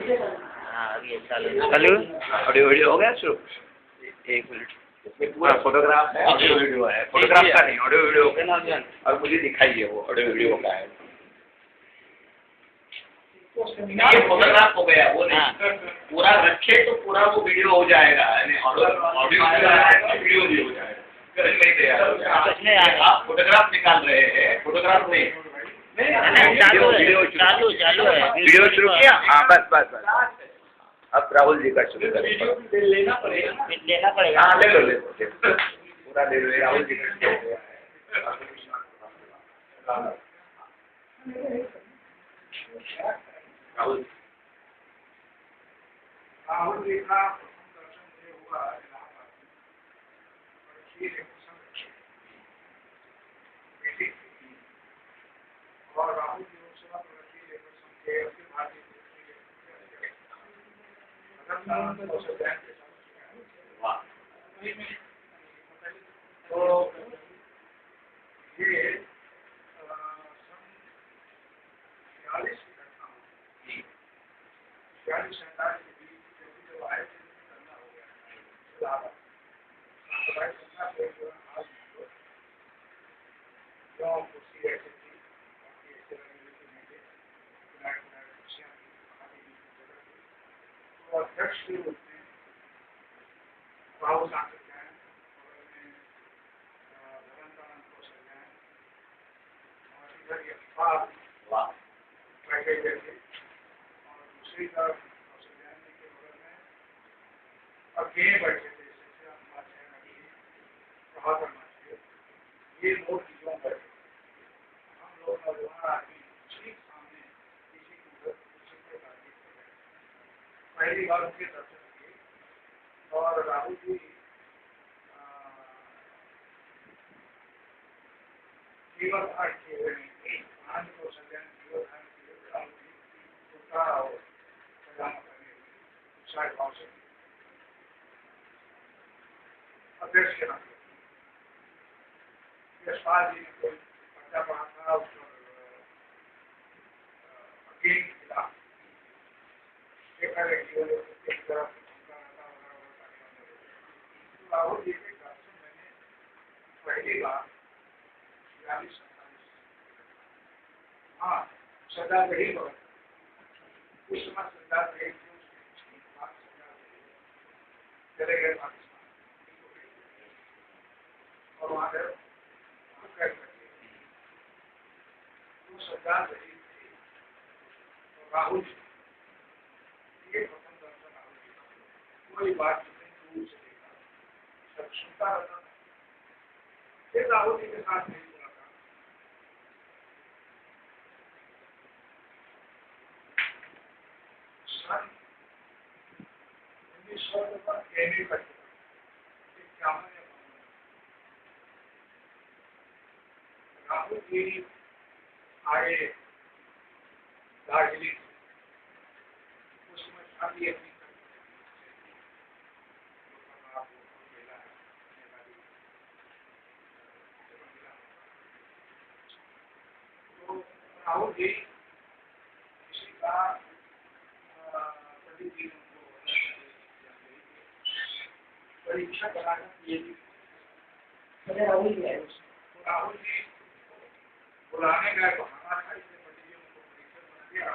हाँ अभी चालू ऑडियो वीडियो हो गया शुरू। एक मिनट। इसमें पूरा फोटोग्राफ है, ऑडियो वीडियो है। फोटोग्राफ का नहीं, ऑडियो वीडियो का ना, और मुझे दिखाइए वो ऑडियो वीडियो का है। ये फोटोग्राफ हो गया, वो नहीं पूरा रखे तो पूरा वो वीडियो हो जाएगा, ऑडियो वीडियो भी हो जाएगा। आप फोटोग्राफ निकाल रहे हैं, फोटोग्राफ नहीं चालू है वीडियो शुरू किया। हाँ बस अब राहुल जी का शुरू करें। लेना पड़ेगा। हाँ ले लो पूरा ले लो, राहुल जी का राहुल जी का दर्शन हुआ और राहुल जी लोकसभा प्रगति लेकर समझे अखिल भारतीय तो ये 40 की घटना होगी, 40-47 के बीच जब आए थे करना हो गया क्यों कुर्सी ऐसी थी तो अध्यक्ष के रूप में राहुल गांधी हैं, को सजाएं और इधर ये अखबार बैठे हुए थे और दूसरी तरफ सजाएं के बगल में अकेले बैठे थे। प्रभात करना चाहिए ये लोग क्यों बैठे, हम लोग नौजवान आदमी ठीक सामने किसी की पहली बार उनके दर्शन किए और राहुल जी जीवन धारण किए हुए नहीं, आनंद को सज्जन जीवन धारण किए हुए राहुल जी उसका सजाना करने शायद भाव से अध्यक्ष के नाम यशपाल जी ने कोई पर्चा पढ़ा था उस पर वकील के खिलाफ देखा गया कि एक तरफ राहुल जी के दर्शन मैंने पहली बार 47 हाँ सरदार रही उस समय सरदार रही चले गए पाकिस्तान और वहाँ पर सरदार रही राहुल ये प्रथम दर्शन राहुल जी का कोई बात नहीं दूर से देखा सब सुनता रहता था। फिर राहुल जी के साथ नहीं बोला था सन 1900 पर कहने का राहुल जी आए दार्जिलिंग उसमें शादी अपनी तो राहुल जी किसी का प्रतिदिन परीक्षा कराना ये राहुल जी बुलाने गए तो हमारा इससे प्रतिदिन उनको परीक्षा बना दिया।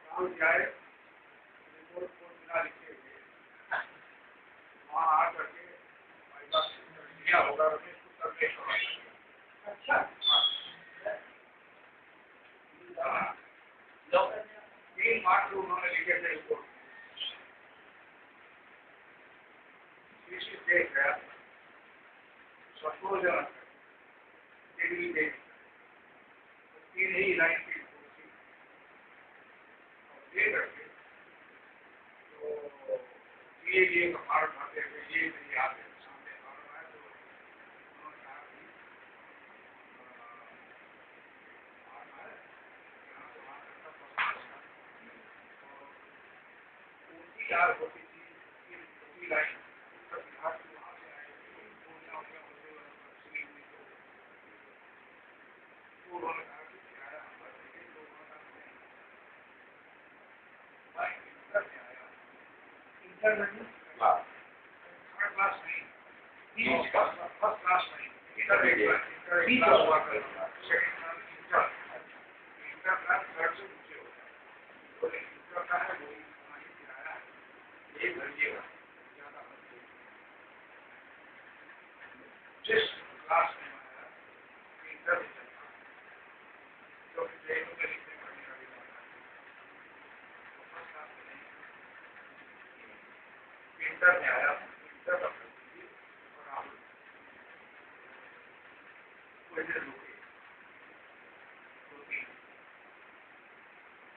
राहुल जी आए रिपोर्ट को बिना लिखे हुए वहाँ आ करके दिया होगा अच्छा 3 मार्च उन्होंने लिखे थे रिपोर्ट देख गया संतोषजनक डिग्री दे 3 ही लाइन की कुर्सी दे करके तो ये कपाड़ खाते हुए ये नहीं आते सामने आ रहा है तो उन्होंने कहा कि आना है यहाँ से वहाँ तक का पूरी यार होती थी पूरी लाइन बिहार से वहाँ से आए पूर्णिया होते हुए उन्होंने कहा कि किराया हमारा देंगे तो उन्होंने वाह जिस क्लास में इंटर में चलता तो जैनों के लिखने पढ़ने का भी जाता है फर्स्ट क्लास में नहीं इंटर में आया इंटर का और आप कोई देर रुके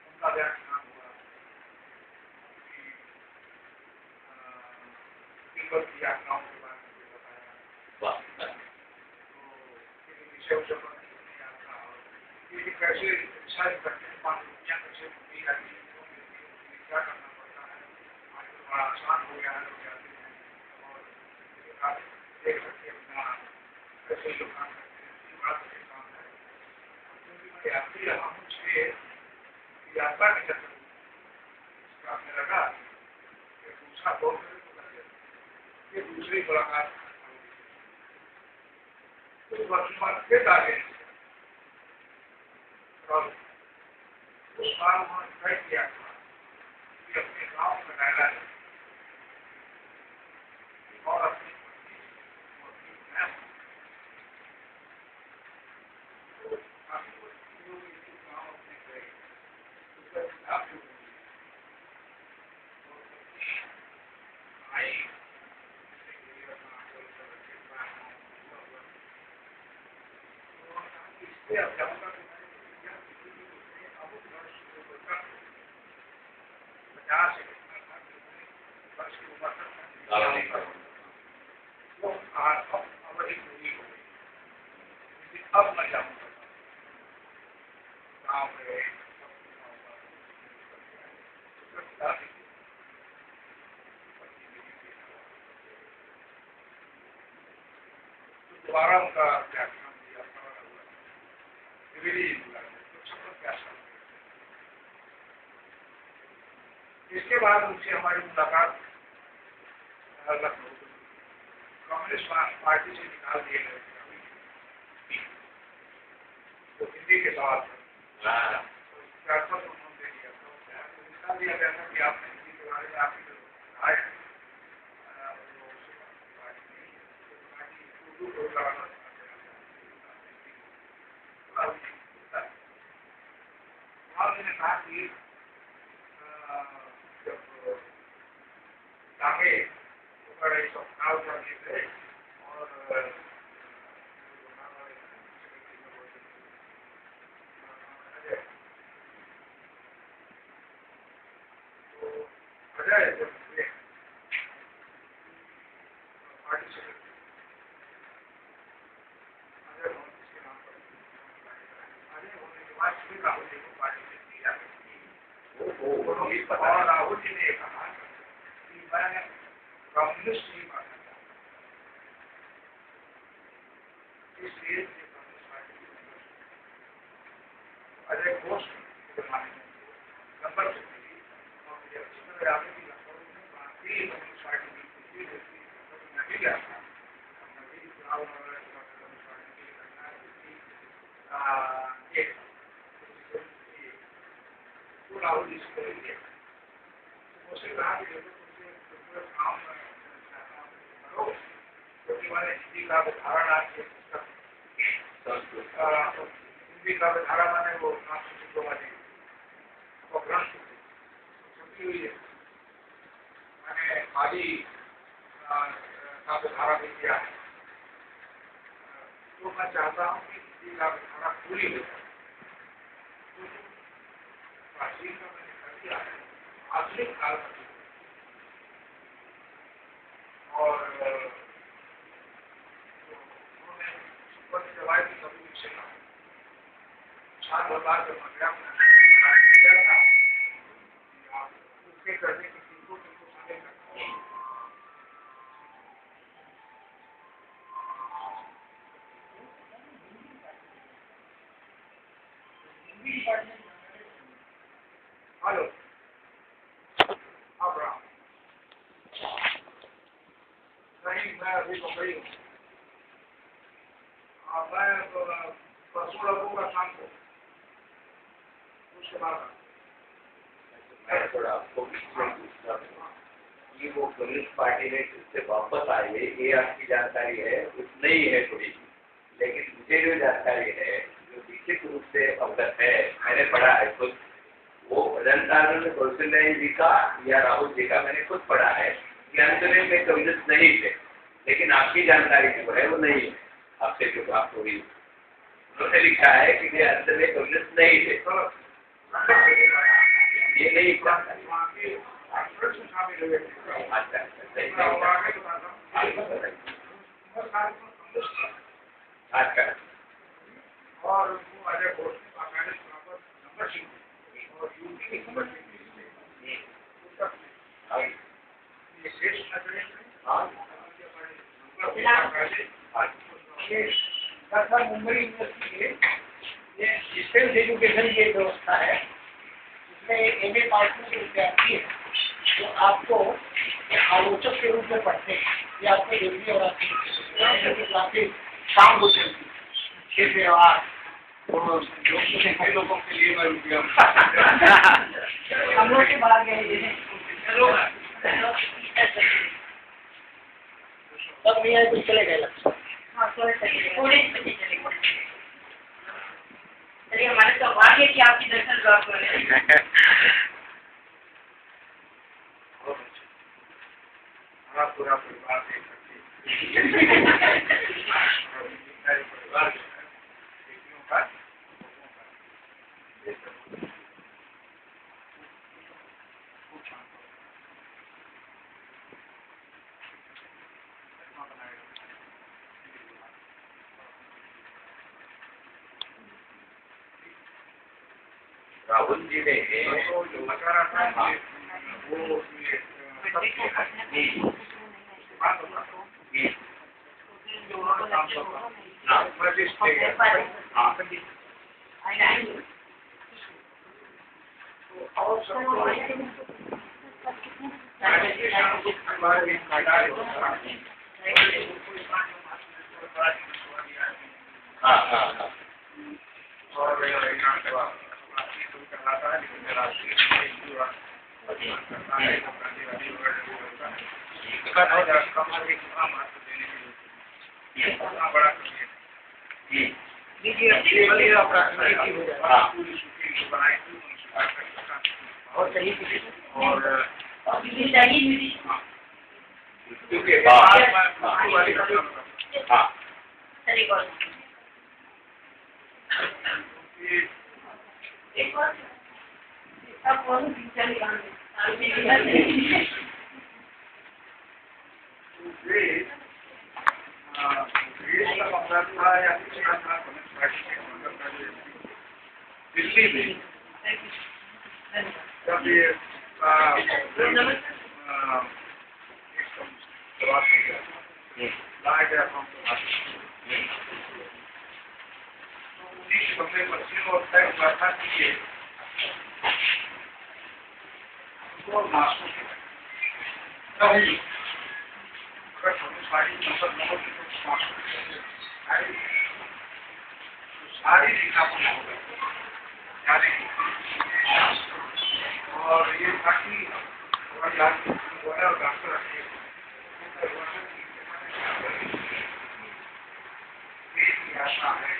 उनका व्याख्यान हुआ कि की यात्राओं के बारे में बताया वाह विषय ये कैसे डिसाइड करते हैं 5 रुपया कैसे दी जाती है क्या करना पड़ता है आजकल बड़ा आसान हो गया है लोग जाते हैं और आप देख सकते हैं अपना कैसे लोग काम करते हैं बड़ा कठिन काम है क्योंकि मैं यात्री रहा हूँ इसलिए यात्रा के चक्कर में लगा कि दूसरा बहुत ये दूसरी मुलाकात कुछ वर्षों बाद फिर आगे और उस बार उन्होंने तय किया था कि अपने गांव में रहना है और अपनी काफी लोग इसी गांव अपने गए उसका किताब जो आई इससे अब जब तक 50 से वर्ष की उम्र तक वो अवधि पूरी हो गई लेकिन अब मैं जाऊँगा गाँव में दोबारा उनका व्याख्यान दिया इसके बाद उनसे हमारी मुलाकात लखनऊ कम्युनिस्ट पार्टी से निकाल दिए गए तो हिंदी के सवाल उन्होंने दिया निकाल दिया गया था कि आपने हिंदी के बारे में आपकी आए उर्दू को लगाना ने कहा कि जब आगे बड़े सपना करने थे और अजय जब पार्टी से अजय इसके नाम पर अजय होने के बाद श्री राहुल जी को पार्टी से दिया और राहुल जी ने कहा कि मैं कम्युनिस्ट नहीं बनना चाहता इसलिए कम्युनिस्ट पार्टी अजय घोष के जमाने में नंबर से मिली और मुझे अच्छी तरह याद है कि लखनऊ में भारतीय कम्युनिस्ट पार्टी की कुछ मैं भी गया था मैं भी चुनाव कम्युनिस्ट पार्टी के लिए करना है तो राहुल जी से करेंगे मुझसे कहा कि देखो तुमसे काम करो क्योंकि मैंने हिंदी का उदाहरण आपके हिंदी का उदाहरण मैंने वो नाम वाली वो ग्रंथ छपी हुई है मैंने खाली का उदाहरण भी किया है तो मैं चाहता हूँ कि हिंदी का उदाहरण पूरी हो जाए प्राचीन का मैंने कर दिया है आधुनिक काल में और उन्होंने जवाब की कभी विषय का 4 बार जब मैं गया था उसके करने की चीजों को सारे हेलो अब खड़ी हूँ। मैं परसों लगूंगा शाम को, उसके बाद मैं थोड़ा आपको पूछना था कि वो कम्युनिस्ट पार्टी में से वापस आए, ये आपकी जानकारी है, कुछ नहीं है थोड़ी, लेकिन मुझे जो जानकारी है, जो निश्चित रूप से अवगत है, मैंने पढ़ा है खुद, वो जनता में कौशल्या जी का या राहुल जी का मैंने खुद पढ़ा है कि अंत में कम्युनिस्ट नहीं थे, लेकिन आपकी जानकारी जो है वो नहीं है, आपसे जो प्राप्त हुई उन्होंने लिखा है कि वे अंत में कम्युनिस्ट नहीं थे, ये नहीं जानकारी। शामिल हुए। अच्छा सही अच्छा और वो अजय घोष ने बाकायदे नंबर शीट और यूपी की नंबर शीट ये शेष नजरें मुंबई यूनिवर्सिटी के ये डिस्टेंस एजुकेशन की एक व्यवस्था है, इसमें एक MA पास के विद्यार्थी है जो आपको आलोचक के रूप में पढ़ते हैं, ये आपको डिग्री और आपकी क्लासेस शाम को चलती है, खेल व्यवहार और कई लोगों के लिए मैं रुपया हम लोग के बाहर गए तब भैया कुछ चले गए लगता। हाँ थोड़े चले चलिए, हमारे सौभाग्य है कि आपकी दर्शन प्राप्त हो रहे हैं। पूरा परिवार देख सकते परिवार जो है बेटियों का राहुल जी ने तो जो बता रहा था वो और के बाद हाँ दिल्ली में जब ये लाया गया उन्नीस बंबे पश्चिम और तय हुआ था कि ये सारी लिखापन हो गई और ये ताकि डॉक्टर आशा है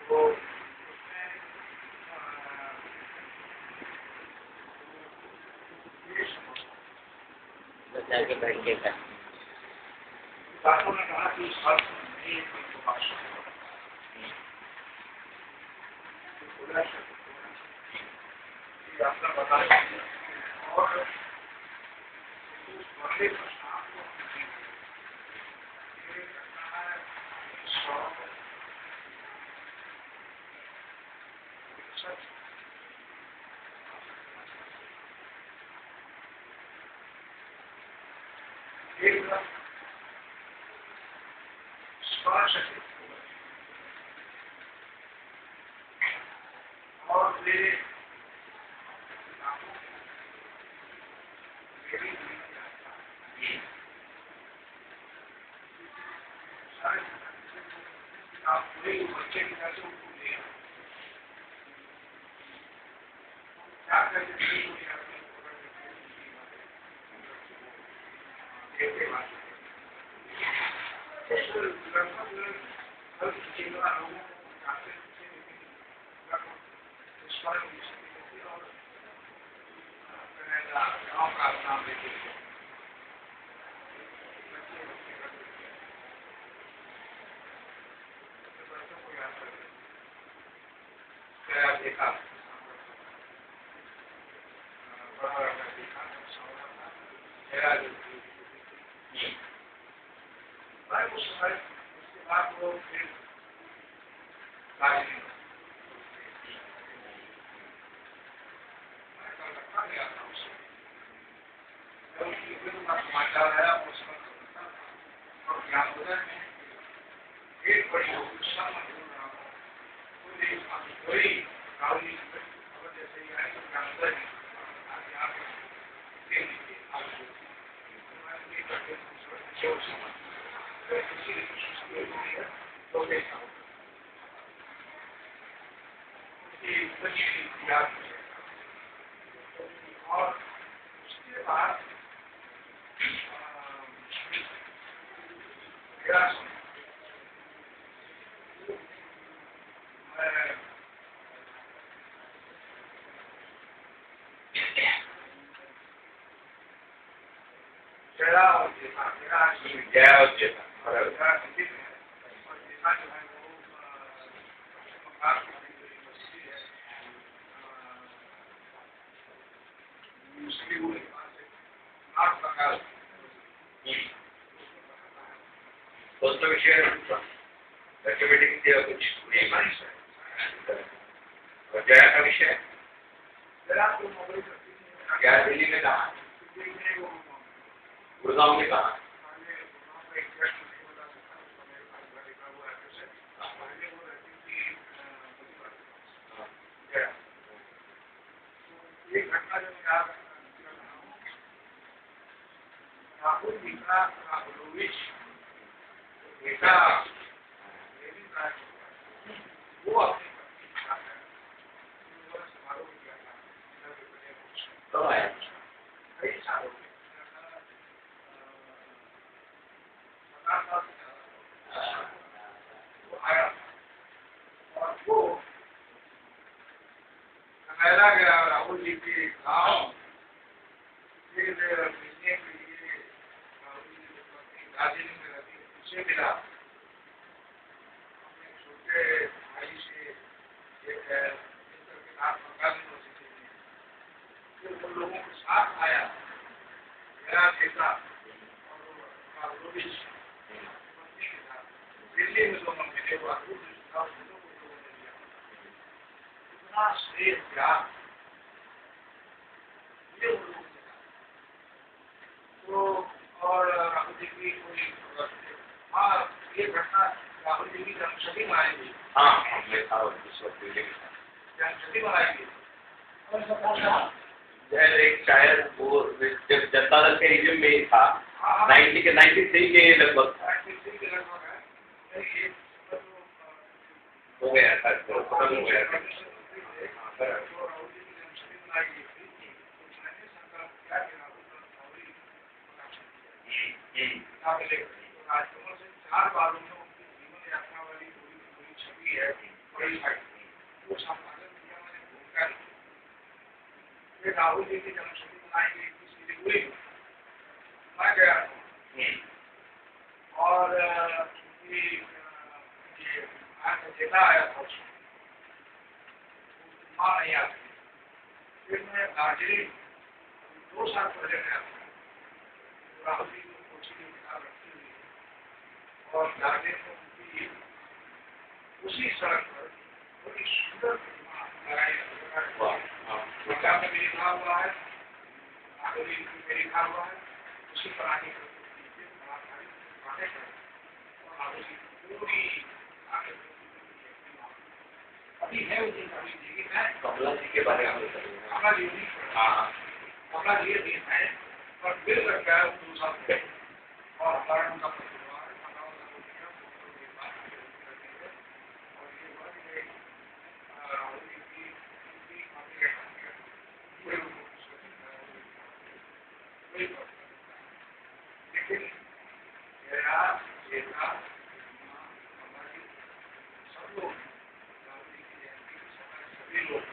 तो जाके बैठ के कर डॉक्टरों ने कहा कि नहीं आपका बता और और मेरे सारे और गाँव का नाम लेके बच्चों को याद कर देखा बड़ा देखा मेरा मैं उस समय उसके बाद वो फिर मैं कलकत्ता गया था उसमें जब उसकी का समाचार आया उसका और ज्ञानोदय में एक बड़ी कोई रावली खबर जैसे ही आई तो ज्ञानोदय में और उसके बाद मेरा विषय मैथमेटिक्स या कुछ और जया का विषय क्या दिल्ली में कहा गुड़गांव में कहा एक घटना जो मैं याद कर रहा हूँ राहुल जी का राहुलोविच बेटा वो अपनी पत्नी के साथ समारोह किया था कब आया कई सालों में 50 साल से ज्यादा वो आया और वो कहला गया राहुल जी के गाँव फिर मिलने के लिए राहुल जी की पत्नी दार्जिलिंग में रहती उसे मिला अपने छोटे भाई से एक बंगाल यूनिवर्सिटी में फिर उन लोगों के साथ आया मेरा बेटा और राहुलोविच पत्नी के साथ दिल्ली में दोनों मिले हुआ इतना स्नेह प्यार ये उन लोगों ने तो और राहुल जी की कोई हाँ ये घटना राहुल जी की जन्मशती मनाई गई हाँ हमने था जन्मशती मनाई गई एक शायद वो जब जनता दल के रिज्यूम में ही था 93 के लगभग था हो गया था खत्म हो गया था राजकुमार से 4 बालों में उनकी जीवन यात्रा वाली पूरी छवि है बड़ी भाई वो संपादक मीडिया मैंने भूमिका लिखी फिर राहुल जी की जन्मशती मनाई गई थी सिलीगुड़ी में मैं गया और चूंकि ये आज नेता आया था माँ नहीं आती फिर मैं दार्जिलिंग 2 साल पहले गया था राहुल जी को कोचिंग में किताब रखी हुई और दार्जिलिंग में उनकी उसी सड़क पर बड़ी सुंदर प्रतिमा लगाई में भी लिखा हुआ है नागोली में लिखा हुआ है उसी पर आगे पूरी आगे अभी है उसी कभी देखी है कमला जी के बारे में कमला जी नहीं कमला जी भी है पर मिल सकता है दूसरा और हमारा उनका परिवार और ये बात राहुल जी की लेकिन मेरा बेटा सब लोग राहुल जी की जयंती के समय सभी लोग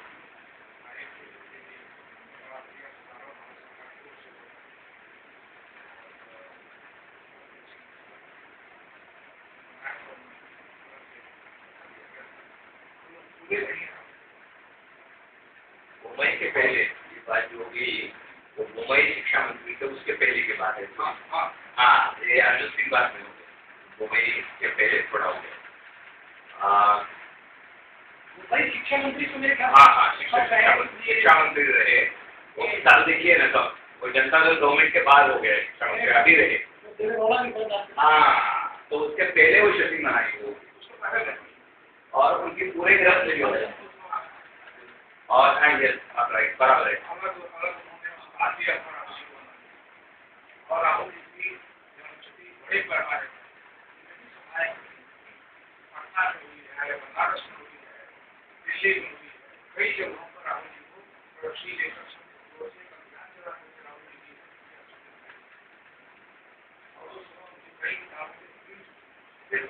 के पहले ये बात जो होगी वो मुंबई शिक्षा मंत्री थे उसके पहले की बात है। हाँ ये अर्जुन सिंह बात में हो गए, मुंबई के पहले थोड़ा हो गया। मुंबई शिक्षा मंत्री तो मेरे ख्याल हाँ शिक्षा मंत्री रहे वो साल देखिए ना तब वो जनता दल गवर्नमेंट के बाद हो गया शिक्षा मंत्री अभी रहे। हाँ तो उसके पहले वो शती मनाई वो और उनकी पूरे ग्रंथ जो है और आप राइट बराबर है। और राहुल जी की बड़े पैमाने पटना में हुई है, बनारस में हुई है, दिल्ली में हुई है, कई जगहों पर राहुल जी को प्रदर्शनी लेकर राहुल जी की और उस कई किताबें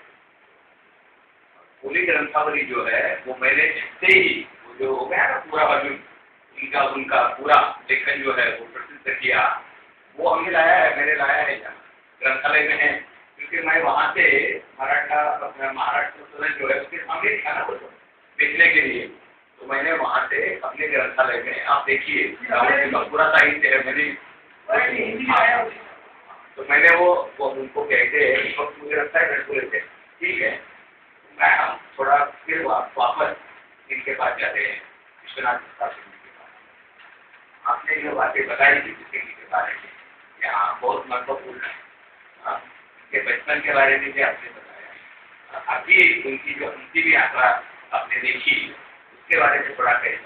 पूरी ग्रंथावली जो है वो मैंने जितने ही वो जो हो गया ना पूरा अर्जुन उनका पूरा लेखन जो है वो प्रसिद्ध किया वो हमें लाया है, मैंने लाया है यहाँ ग्रंथालय में है क्योंकि मैं वहाँ से महाराष्ट्र जो है उसके सामने लिखा ना वो बेचने के लिए तो मैंने वहाँ से अपने ग्रंथालय में आप देखिए का पूरा साहित्य है मैंने तो मैंने वो उनको कहते हैं मुझे लगता है बोले थे ठीक है मैं हम थोड़ा फिर वापस इनके पास जाते हैं विश्वनाथ प्रसाद सिंह जी के पास। आपने जो बातें बताई थी सिंह जी के बारे में यहाँ बहुत महत्वपूर्ण है उनके बचपन के बारे में भी आपने बताया अभी उनकी भी यात्रा आपने देखी उसके बारे में थोड़ा कहीं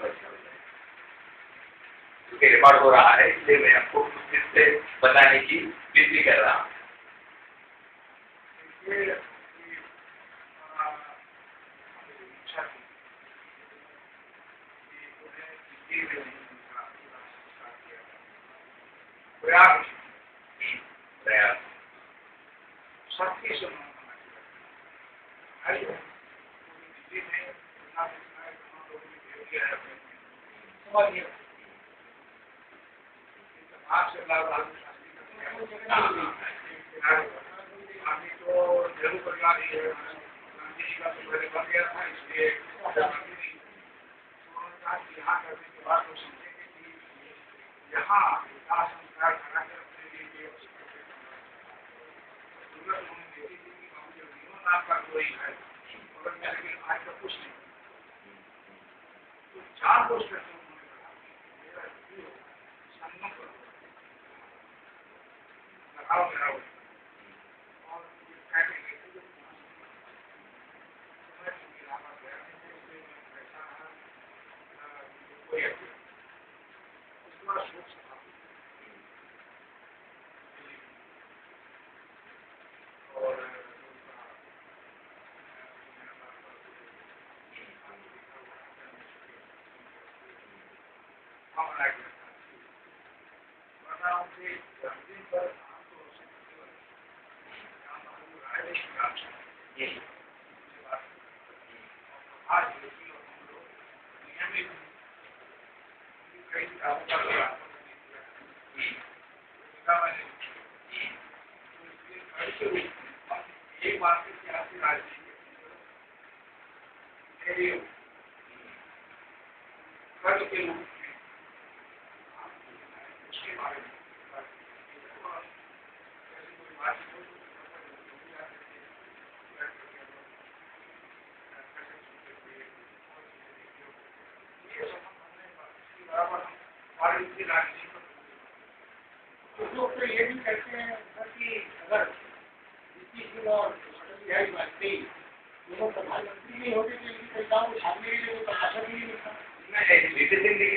क्योंकि रिकॉर्ड हो रहा है इसलिए मैं आपको फिर से बताने की विनती कर रहा हूँ।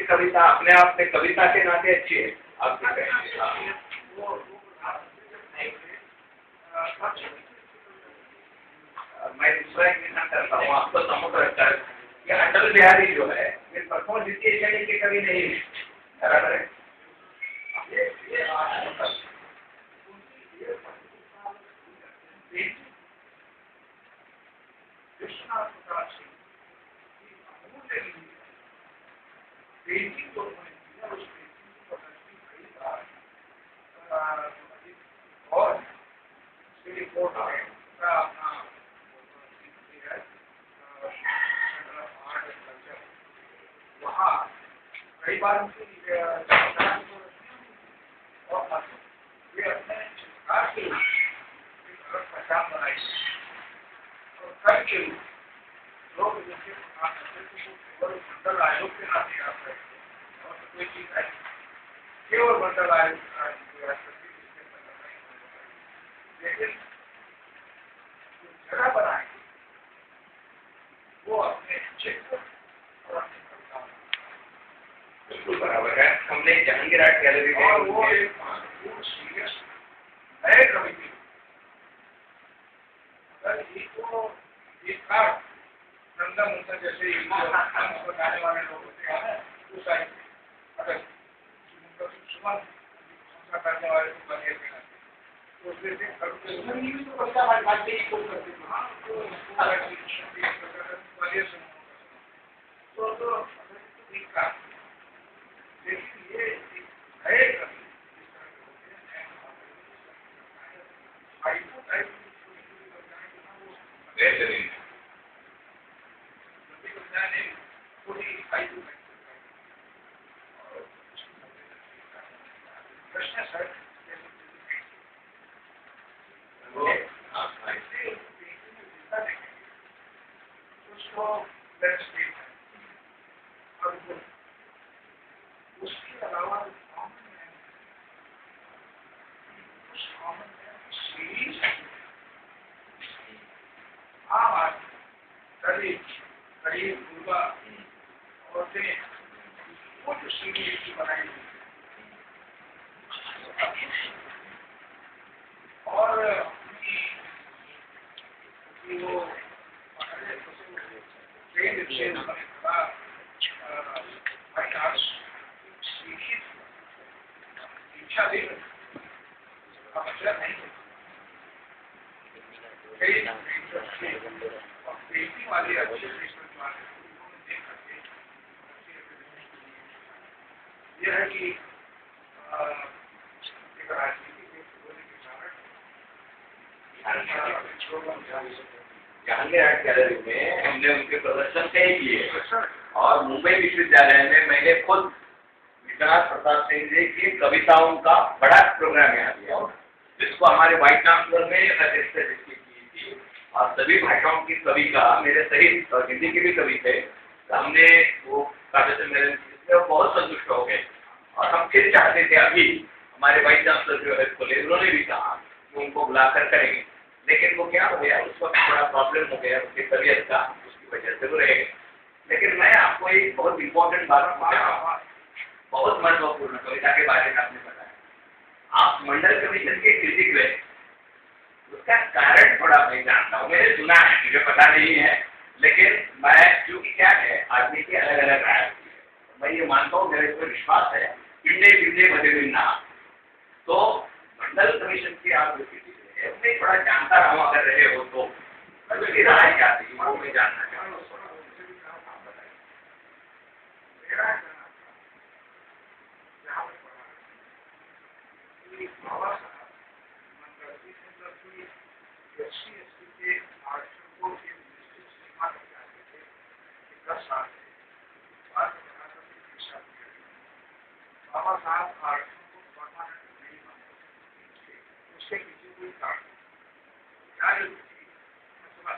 कविता अपने आप में कविता के नाते अच्छी है आप मैं दूसरा एक निशान करता हूँ आपको समुद्र अच्छा ये अटल बिहारी जो है ये प्रथम द्वितीय श्रेणी के कवि नहीं है बराबर है। वहाँ कई बार उनकी और ये अपने सरकार के पहचान बनाई और कर के लोग जैसे केवल मंडल आयोग के नाते आप रहे और तो कोई चीज है केवल मंडल आयोग लेकिन जगह बनाएंगे वो अपने क्षेत्र और अपने परिवार बिल्कुल बराबर है। हमने जहांगीर आर्ट गैलरी में और वो एक सीरियस नए कमिटी अगर ये तो एक कार नंदा मुंदा जैसे बताने वाले लोग होते हैं उस टाइप अगर सुमन संस्था करने वाले को बने तो उसमें से तो बच्चा हमारी बात नहीं कोई करते हाँ तो एक कार लेकिन ये नए बेहतरीन प्रश्न सर उसको उसके अलावा सीरीज आम आदमी गरीब गरीब युवा औरतें वो जो सीरीज की बनाई और वो शिक्षा दे मतलब नहीं बेटी वाले अच्छे यह है कि एक राजनीति होने के कारण जहांगीर आर्ट गैलरी में हमने उनके प्रदर्शन तय किए और मुंबई विश्वविद्यालय में मैंने खुद विश्वनाथ प्रताप सिंह जी की कविताओं का बड़ा प्रोग्राम यहाँ दिया जिसको हमारे वाइस चांसलर में रजिस्टर की थी और सभी भाषाओं की कवि का मेरे सहित और हिंदी के भी कवि थे तो हमने वो काव्य सम्मेलन जिसमें बहुत संतुष्ट हो गए और हम फिर चाहते थे अभी हमारे वाइस चांसलर जो है खोले उन्होंने भी कहा कि उनको बुलाकर करेंगे लेकिन वो क्या हो गया उस वक्त थोड़ा प्रॉब्लम हो गया उसकी तबीयत का उसकी वजह से वो रहे लेकिन मैं आपको एक बहुत इम्पोर्टेंट बात बहुत महत्वपूर्ण कविता के बारे में आपने बताया आप मंडल कमीशन के क्रिटिक हुए उसका कारण थोड़ा मैं जानता हूँ मैंने सुना है मुझे पता नहीं है लेकिन मैं क्योंकि क्या है आदमी की अलग अलग राय होती है मैं ये मानता हूँ मेरे ऊपर विश्वास है पिंडे पिंडे मध्य बिन्ना तो मंडल कमीशन की आप जो क्रिटिक है उसमें थोड़ा जानता रहा अगर रहे हो तो मेरी राय क्या थी वो मैं जानना चाहता हूँ बाबा साहब मंगलती के SC/ST के आरक्षण को एक निश्चित सीमा तक जाते थे 10 साल बाद बाबा साहब आरक्षण को परमानेंट नहीं मानते उसके पीछे कोई कारण क्या जरूरत थी समझ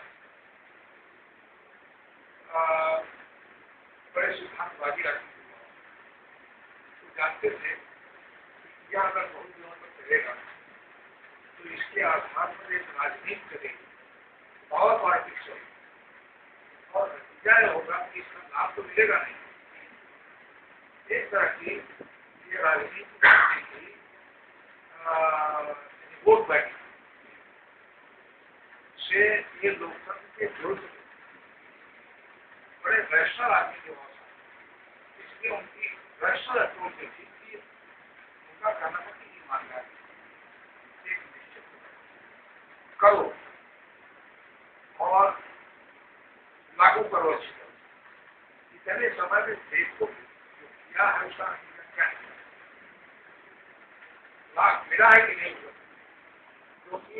बड़े सिद्धांतवादी आदमी तो जानते थे या अगर बहुत दिनों तक चलेगा तो इसके आधार पर एक राजनीति करेगी और पॉलिटिक्स होगी और नतीजा यह होगा कि इसका लाभ तो मिलेगा नहीं एक तरह की ये राजनीति करने की वोट बैंक से ये लोकतंत्र के विरुद्ध बड़े वैष्णव आदमी के बहुत इसलिए उनकी वैष्णव अप्रोच थी कि उनका कहना था कि ईमानदारी एक निश्चित करो और लागू करो अच्छी तरह इतने समय में देश को किया है उसका क्या है लाभ मिला है कि नहीं क्योंकि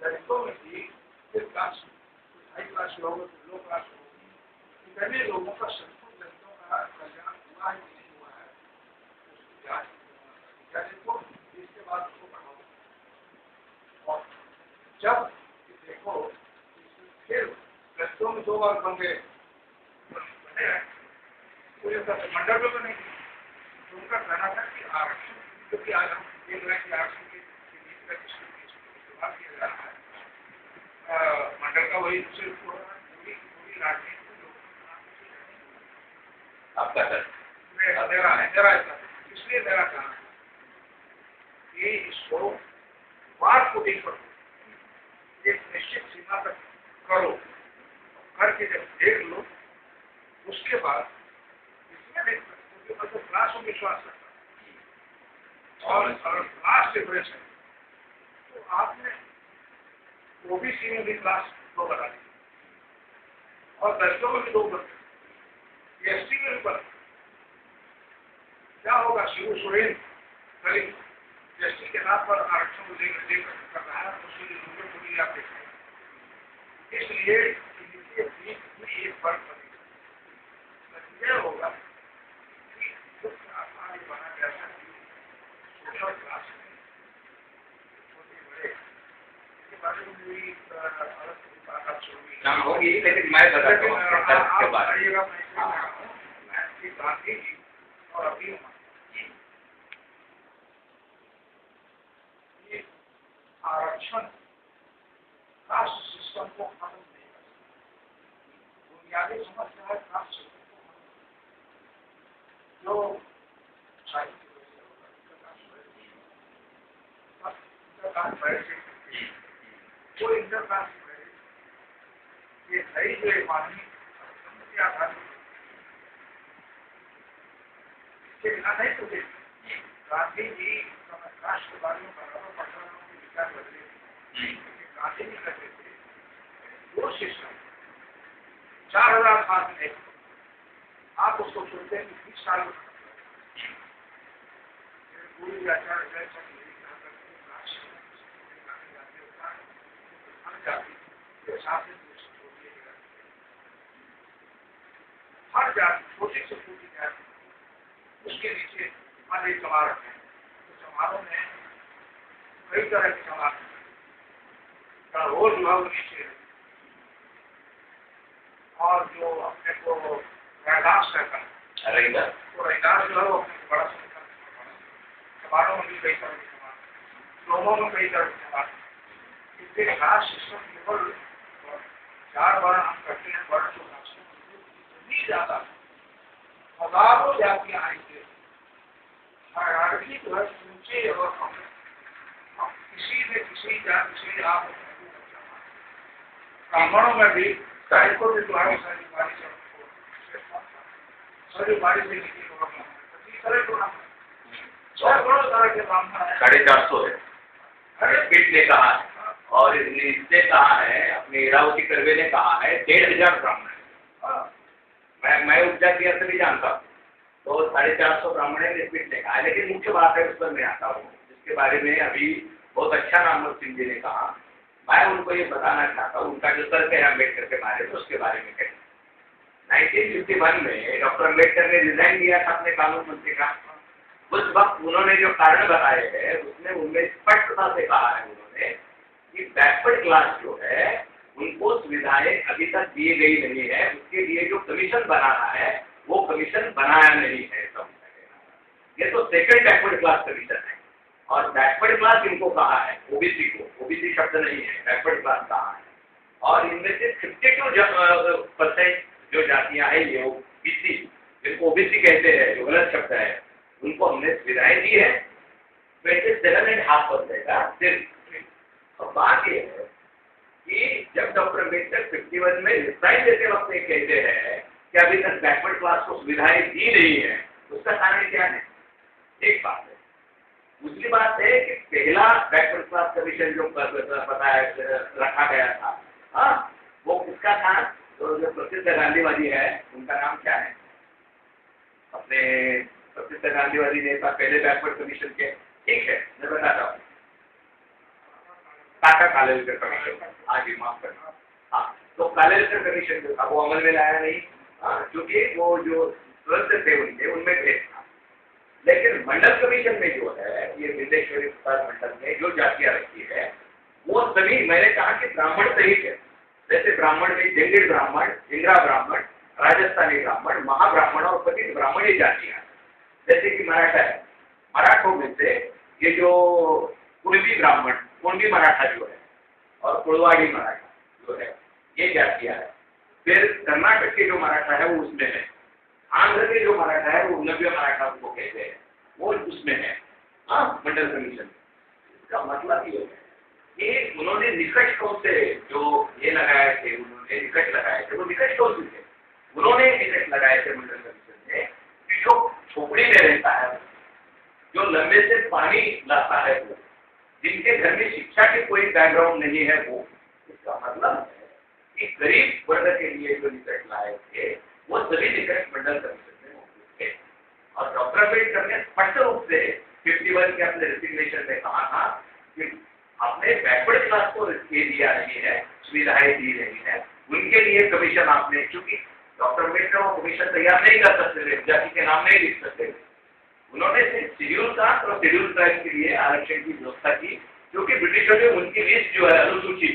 दलितों में भी क्लास हाई क्लास लोग लो क्लास लोग इतने लोगों का संपूर्ण दलितों का कल्याण हुआ है कि नहीं 2 बार बन गए, बने हैं, कोई ऐसा मंडल में नहीं। तो उनका कहना था कि आरक्षण, क्योंकि आज हम देख रहे हैं कि आरक्षण के बीच में इस्तेमाल किया जा रहा है, मंडल का वही सिर्फ पूरी राजनीति को आपका सर मेरा ऐसा, इसलिए मेरा कहना है कि इसको वार पुटिंग करो, एक निश्चित सीमा तक करो, करके जब देख लो उसके बाद इसमें नहीं, तो क्लास में विश्वास रखा और क्लास सेपरेशन, तो आपने ओबीसी में भी क्लास 2 बना दी और दलितों में भी 2 बना, एसटी में भी बना। क्या होगा? शिव सोरेन दलित एसटी के नाम पर आरक्षण को लेकर कर रहा है, उसके लिए दूसरे को भी आप देखें। इसलिए इनके बीच भी एक फर्क बनेगा। यह होगा कि कुछ आसान बना गया था सोशल क्लास में छोटे बड़े इसके बारे में भी अलग नाम होगी, लेकिन मैं बताता हूँ के बारे में। मैं गांधी जी और अभी आरक्षण कास्ट सिस्टम को खत्म नहीं कर सकता। बुनियादी समस्या है कास्ट सिस्टम को जो वो इंटरकास्ट ये सही जो मानवी के आधार इसके बिना नहीं तो गांधी जी राष्ट्रवादियों का विचार करते थे, गांधी जी करते थे वो सिस्टम 4000 साल में आप उसको सुनते हैं कि 20 साल में पूरी व्याख्या हर जाति छोटी से छोटी जाति उसके नीचे मान एक समारोह है, तो समारोह में कई तरह के समारोह का रोल जो है वो नीचे है और जो अपने को रैदास कहता है तो रैदास जो है वो अपने को बड़ा समारोह में भी कई तरह के समारोह, लोगों में कई तरह के समारोह। इसलिए कास्ट सिस्टम केवल 4 वर्ण हम करते हैं, वर्ण जो नहीं जाता, हजारों जातियां आएंगे, हायरार्की जो है ऊंचे और किसी न किसी जाति से आप ब्राह्मणों में भी चाहे को भी तुम्हारी सारी बारी से नीचे होगा, तरह को 100 तरह के ब्राह्मण है, 450 है पीठ ने कहा है और इसने कहा है, अपने इरावती कर्वे ने कहा है 1500 ब्राह्मण है। मैं उस जाति अर्थ नहीं जानता, तो 450 ब्राह्मण है पीठ ने कहा है, लेकिन मुख्य बात है उस पर मैं आता हूँ जिसके बारे में अभी बहुत अच्छा नामवर सिंह जी ने कहा। मैं उनको ये बताना चाहता हूँ, उनका जो तर्क है अम्बेडकर के बारे में उसके बारे में कहना। 1951 में डॉक्टर अम्बेडकर ने रिजाइन दिया था अपने कानून मंत्री का। उस वक्त उन्होंने जो कारण बताए हैं उसमें उनने स्पष्टता से कहा है उन्होंने कि बैकवर्ड क्लास जो है उनको सुविधाएं अभी तक दी गई नहीं है, उसके लिए जो कमीशन बनाना है वो कमीशन बनाया नहीं है। सब ये तो सेकंड बैकवर्ड क्लास कमीशन है और बैकवर्ड क्लास इनको कहा है ओबीसी को, ओबीसी शब्द नहीं है, बैकवर्ड क्लास कहा है। और इनमें से 52% जो जातियां हैं ये ओबीसी, जिनको ओबीसी कहते हैं जो गलत शब्द है, उनको हमने सुविधाएं दी है 27.5% का सिर्फ। और बात ये है कि जब डॉक्टर अम्बेडकर 51 में रिजाइन देते वक्त ये कहते हैं कि अभी तक बैकवर्ड क्लास को सुविधाएं दी नहीं है, उसका कारण क्या है? एक बात है। दूसरी बात है कि पहला बैकवर्ड क्लास कमीशन जो पता है रखा गया था, हाँ, वो किसका था? तो जो प्रसिद्ध गांधीवादी है उनका नाम क्या है? अपने प्रसिद्ध गांधीवादी नेता पहले बैकवर्ड कमीशन के, ठीक है मैं बताता हूँ, टाटा कालेलकर कमीशन। आगे माफ करना, हाँ, तो कालेलकर कमीशन जो था वो अमल में लाया नहीं, क्योंकि वो जो सदस्य थे उनके उनमें भेद था। लेकिन मंडल कमीशन में जो है ये विदेश्वरी प्रसाद मंडल ने जो जातियां रखी है वो सभी, मैंने कहा कि ब्राह्मण सहित है, जैसे ब्राह्मण में जंगिड़ ब्राह्मण, इंद्रा ब्राह्मण, राजस्थानी ब्राह्मण, महाब्राह्मण और पतित ब्राह्मण ये जातियां। जैसे कि मराठा है, मराठों में से ये जो कुणबी ब्राह्मण, कुणबी मराठा जो है और कुड़वाड़ी मराठा जो है ये जातियां है। फिर कर्नाटक के जो मराठा है वो उसमें है, आंध्र के जो मराठा है वो नव्य मराठा उनको कहते हैं, वो उसमें है। हाँ, मंडल कमीशन। इसका मतलब ये है कि उन्होंने निकट कौन से जो ये लगाए थे, उन्होंने निकट लगाए थे, वो निकट कौन से थे? उन्होंने निकट लगाए थे मंडल कमीशन में कि जो झोपड़ी में रहता है, जो लंबे से पानी लाता है, वो जिनके घर में शिक्षा के कोई बैकग्राउंड नहीं है, वो इसका मतलब है कि गरीब वर्ग के लिए जो निकट लाए थे वो सभी निकट मंडल कमीशन में मौजूद थे। और डॉक्टर अम्बेडकर ने स्पष्ट रूप से 51 के अपने रेसिग्नेशन में कहा था कि आपने बैकवर्ड क्लास को ये दिया नहीं है, सुविधाएं दी नहीं है, उनके लिए कमीशन आपने, क्योंकि डॉक्टर अम्बेडकर वो कमीशन तैयार नहीं कर सकते थे, जाति के नाम नहीं लिख सकते थे, उन्होंने शेड्यूल कास्ट और शेड्यूल ट्राइब के लिए आरक्षण की व्यवस्था की, क्योंकि ब्रिटिशों ने उनकी लिस्ट जो है अनुसूची,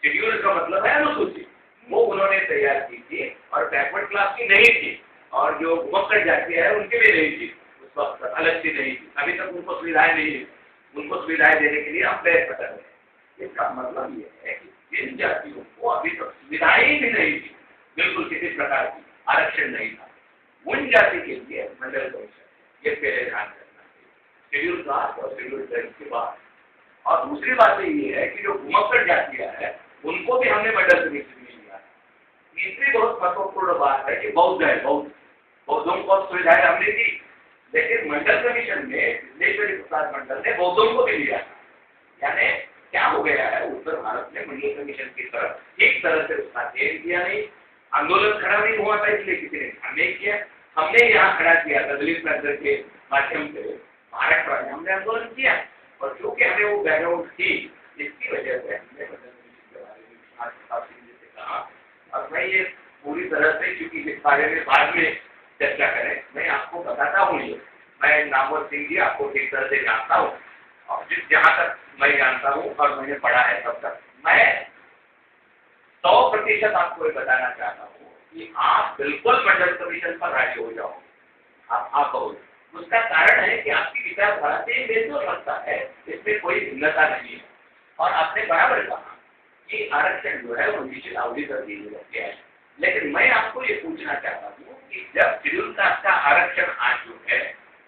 शेड्यूल का मतलब है अनुसूची, वो उन्होंने तैयार की थी और बैकवर्ड क्लास की नहीं थी, और जो घुमक्कड़ जाति है उनके लिए नहीं थी, उस वक्त अलग से नहीं थी, अभी तक उनको सुविधाएं नहीं है, उनको सुविधाएं देने के लिए हम प्रयत्न कर रहे हैं। इसका मतलब ये है कि जिन जातियों को अभी तक सुविधाएं भी नहीं थी, बिल्कुल किसी प्रकार की आरक्षण नहीं था, उन जाति के लिए मंडल कमीशन ये पहले ध्यान रखना चाहिए, शेड्यूल कास्ट और शेड्यूल ट्राइब के बाद। और दूसरी बात ये है कि जो घुमक्कड़ जातियां है उनको भी हमने मंडल कमीशन में लिया। तीसरी बहुत महत्वपूर्ण बात है कि बौद्ध है, बौद्धों को सुविधाएं हमने दी, लेकिन मंडल कमीशन में विश्वेश्वरी प्रसाद मंडल ने बौद्धों को भी लिया। यानी क्या हो गया है, उत्तर भारत में मंडल कमीशन की तरफ एक तरह से उसका चयन किया नहीं, आंदोलन खड़ा नहीं हुआ था, इसलिए किसी ने ध्यान नहीं किया, हमने यहाँ खड़ा किया था दलित नगर के माध्यम से, महाराष्ट्र में हमने आंदोलन किया, और क्योंकि हमें वो बैकग्राउंड थी इसकी वजह से हमने मंडल कमीशन के बारे में विश्वास प्रताप सिंह जी से कहा। और मैं ये पूरी तरह से, क्योंकि इस बारे में बाद में चर्चा करें, मैं आपको बताता हूँ, ये मैं नामवर सिंह जी आपको ठीक तरह से जानता हूँ, और जहाँ तक मैं जानता हूँ और मैंने पढ़ा है तब तक मैं 100% आपको ये बताना चाहता हूँ कि आप बिल्कुल मंडल कमीशन पर राजी हो जाओ, आप कहो। उसका कारण है कि आपकी विचारधारा से मेल जो लगता है, इसमें कोई भिन्नता नहीं है, और आपने बराबर कहा कि आरक्षण जो है वो निश्चित अवधि तक दिए जाते हैं। लेकिन मैं आपको ये पूछना चाहता हूँ कि जब शेड्यूल कास्ट का आरक्षण आज जो है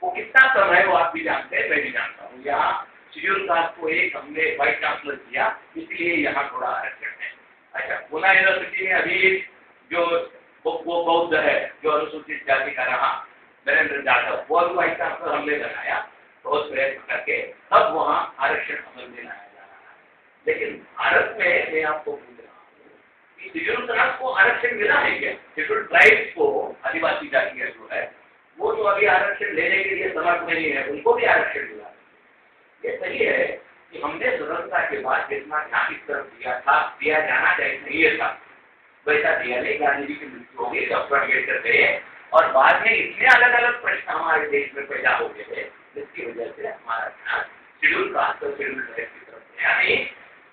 वो कितना कम है, वो आप भी जानते हैं, मैं भी जानता हूँ। यहाँ शेड्यूल कास्ट को एक हमने वाइस चांसलर किया, इसलिए यहाँ थोड़ा आरक्षण है। अच्छा, पुणे यूनिवर्सिटी में अभी जो वो बौद्ध है, जो अनुसूचित जाति का रहा, नरेंद्र यादव, वो वाइस चांसलर हमने बनाया, बहुत प्रयत्न करके तब वहाँ आरक्षण अमल में लाया जा रहा है। लेकिन भारत में मैं आपको पूछ रहा हूँ कि शेड्यूल कास्ट को आरक्षण मिला है क्या? शेड्यूल ट्राइब्स को, आदिवासी जातियां जो है वो तो अभी आरक्षण लेने के लिए समर्थ नहीं है, उनको भी आरक्षण मिला। ये सही है कि हमने स्वतंत्रता के बाद जितना ध्यान इस तरफ दिया था, दिया जाना चाहिए था, वैसा दिया नहीं। गांधी जी की मृत्यु हो गई, डॉक्टर अम्बेडकर गए, और बाद में इतने अलग अलग प्रश्न हमारे देश में पैदा हो गए थे, जिसकी वजह से हमारा ध्यान शेड्यूल कास्ट और शेड्यूल ट्राइब की तरफ गया नहीं,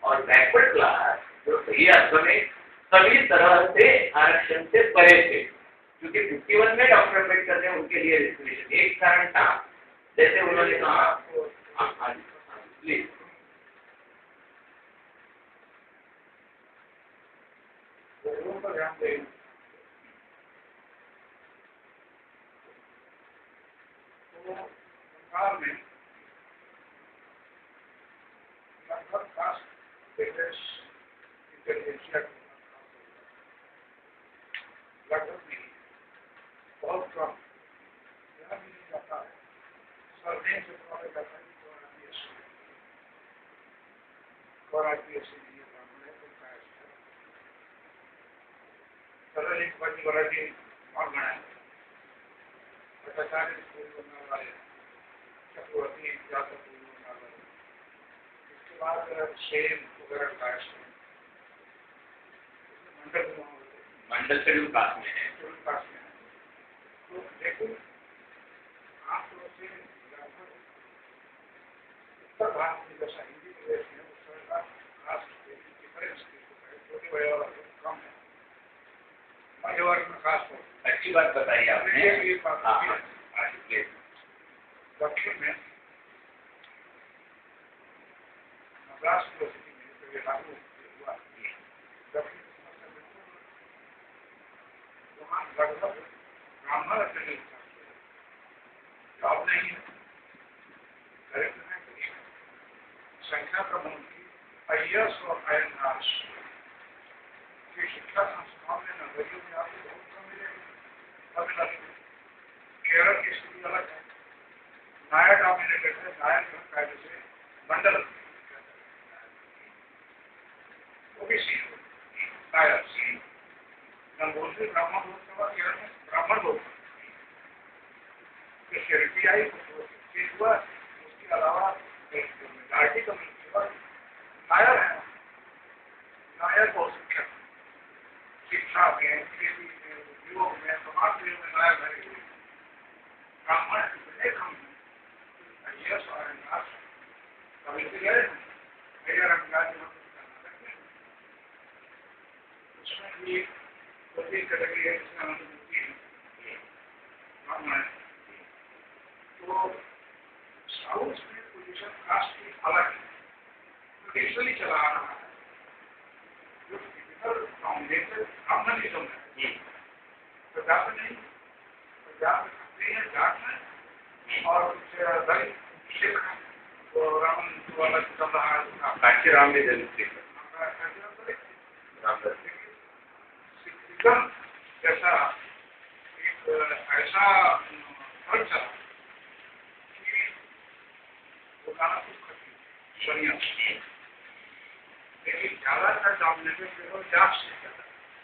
और बैकवर्ड क्लास जो सही अर्थ में सभी तरह से आरक्षण से परे थे, क्योंकि 51 में डॉक्टर अम्बेडकर ने उनके लिए रिजर्वेशन एक कारण था, जैसे उन्होंने कहा। प्लीज बंगाल में लगभग 10 बिजनेस इंटेलिजेंसिया लगभग नहीं, बहुत कम, यह भी नहीं जाता है, सरनेम से पता जाता है कि कौन IPS नहीं ब्राह्मण है, कोई कास्ट है, सरल एक बड़ी वरायटी और बनाए भट्टाचार्य स्कूल बनने वाले, चक्रवर्ती जातक स्कूल बनने वाले, इसके बाद सेन वगैरह कास्ट है, मंडल शेड्यूल कास्ट में है, शेड्यूल कास्ट में है। तो देखो आप लोग से लगभग उत्तर भारत की दशा हिंदी प्रदेश में उत्तर का कास्ट डिफरेंस छोटे कोई और कम है, मध्य वर्ग में खास तौर अच्छी बात बताई आपने। ये बात हाँ, है। हाँ, प्लीज। दक्षिण में मद्रास यूनिवर्सिटी में तो ये लागू हुआ, दक्षिण वहाँ लगभग ब्राह्मण अपने जॉब नहीं है, संख्या प्रमुख की IAS और INRS की शिक्षा संस्थाओं में नजरियों में आपको बहुत कम मिलेगी। तमिलनाडु केरल की स्थिति अलग है, नायर डोमिनेटेड है, नायर कायदे से मंडल ओबीसी नायर गंगोत्री ब्राह्मण लोग केरल में ब्राह्मण लोग शेरिटी आई हुआ, उसके अलावा मेजॉरिटी कम्युनिटी और नायर है, नायर को शिक्षा में, खेती में, उद्योग में, समाज सेवा में नायर भरे हुए ब्राह्मण इतने कम IAS और INRS कम्युनिटी गए मेजर कर्नाटक में, उसमें भी दो तीन कैटेगरी है जिसमें अनुमति है ब्राह्मण। तो साउथ में पोजिशन कास्ट की अलग है, ट्रेडिशनली चला आ रहा है, जो टिपिकल फाउंडेशन ब्राह्मणिज्म है, पंजाब में नहीं, पंजाब में खत्री है, जाट है और कुछ दलित सिख है, तो रावण वाला चल रहा है, काशीराम में दलित सिख सिखिज्म जैसा एक ऐसा फर्क चला लेकिन ज्यादातर डोमिनेटेड केवल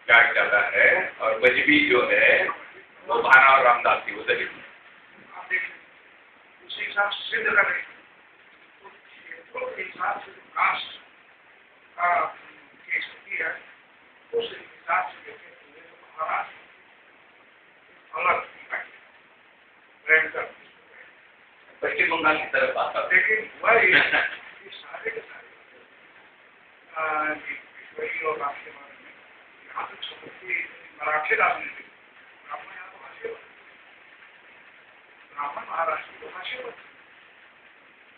जाट ज्यादा है, और मजहबी जो है वो भाना और रामदास की वो दलित। आप देखिए उसी हिसाब से सिद्ध करें तो क्षेत्रों के हिसाब से जो कास्ट का की स्थिति है उस हिसाब से देखें तो महाराष्ट्र अलग रैंकर पश्चिम बंगाल की तरफ आता है। लेकिन वही ये सारे के सारे ईश्वरी और राष्ट्रीय बारे में यहाँ तक समझती मराठी राजनीति ब्राह्मण यहाँ तो भाषा ब्राह्मण महाराष्ट्र तो भाषा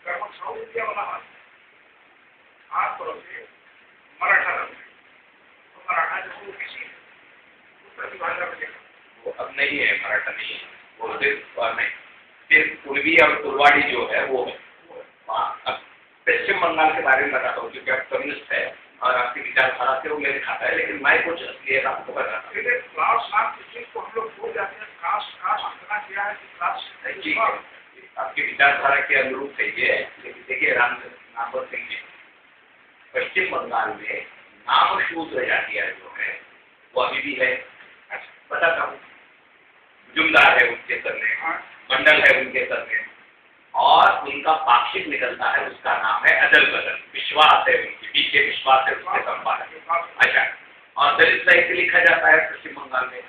लगभग साउथ इंडिया वाला हाथ आम तौर से मराठा राजनीति तो मराठा जो वो किसी उत्तर की भाषा में देखा वो अब नहीं है, मराठा नहीं है, वो सिर्फ नहीं, सिर्फ पूर्वी और पूर्वाड़ी जो है वो है। हाँ, अब पश्चिम बंगाल के बारे में बताता हूँ क्योंकि आप कम्युनिस्ट है और आपकी विचारधारा से वो मेरे खाता है, लेकिन मैं कुछ असलियत आपको बताता हूँ। को हम लोग भूल जाते हैं, कास्ट इतना किया है कि कास्ट ठीक है, आपकी विचारधारा के अनुरूप है ये, लेकिन देखिए रामवर सिंह जी, पश्चिम बंगाल में नामशूद्र जातियां जो है वो अभी भी है। बताता हूँ, जुमदार है उनके सर में, मंडल है उनके सर में, और उनका पाक्षिक निकलता है, उसका नाम है अदल बदल, विश्वास है उनकी, बीके विश्वास है उसके संपादक। अच्छा, और दलित साहित्य लिखा जाता है पश्चिम बंगाल में।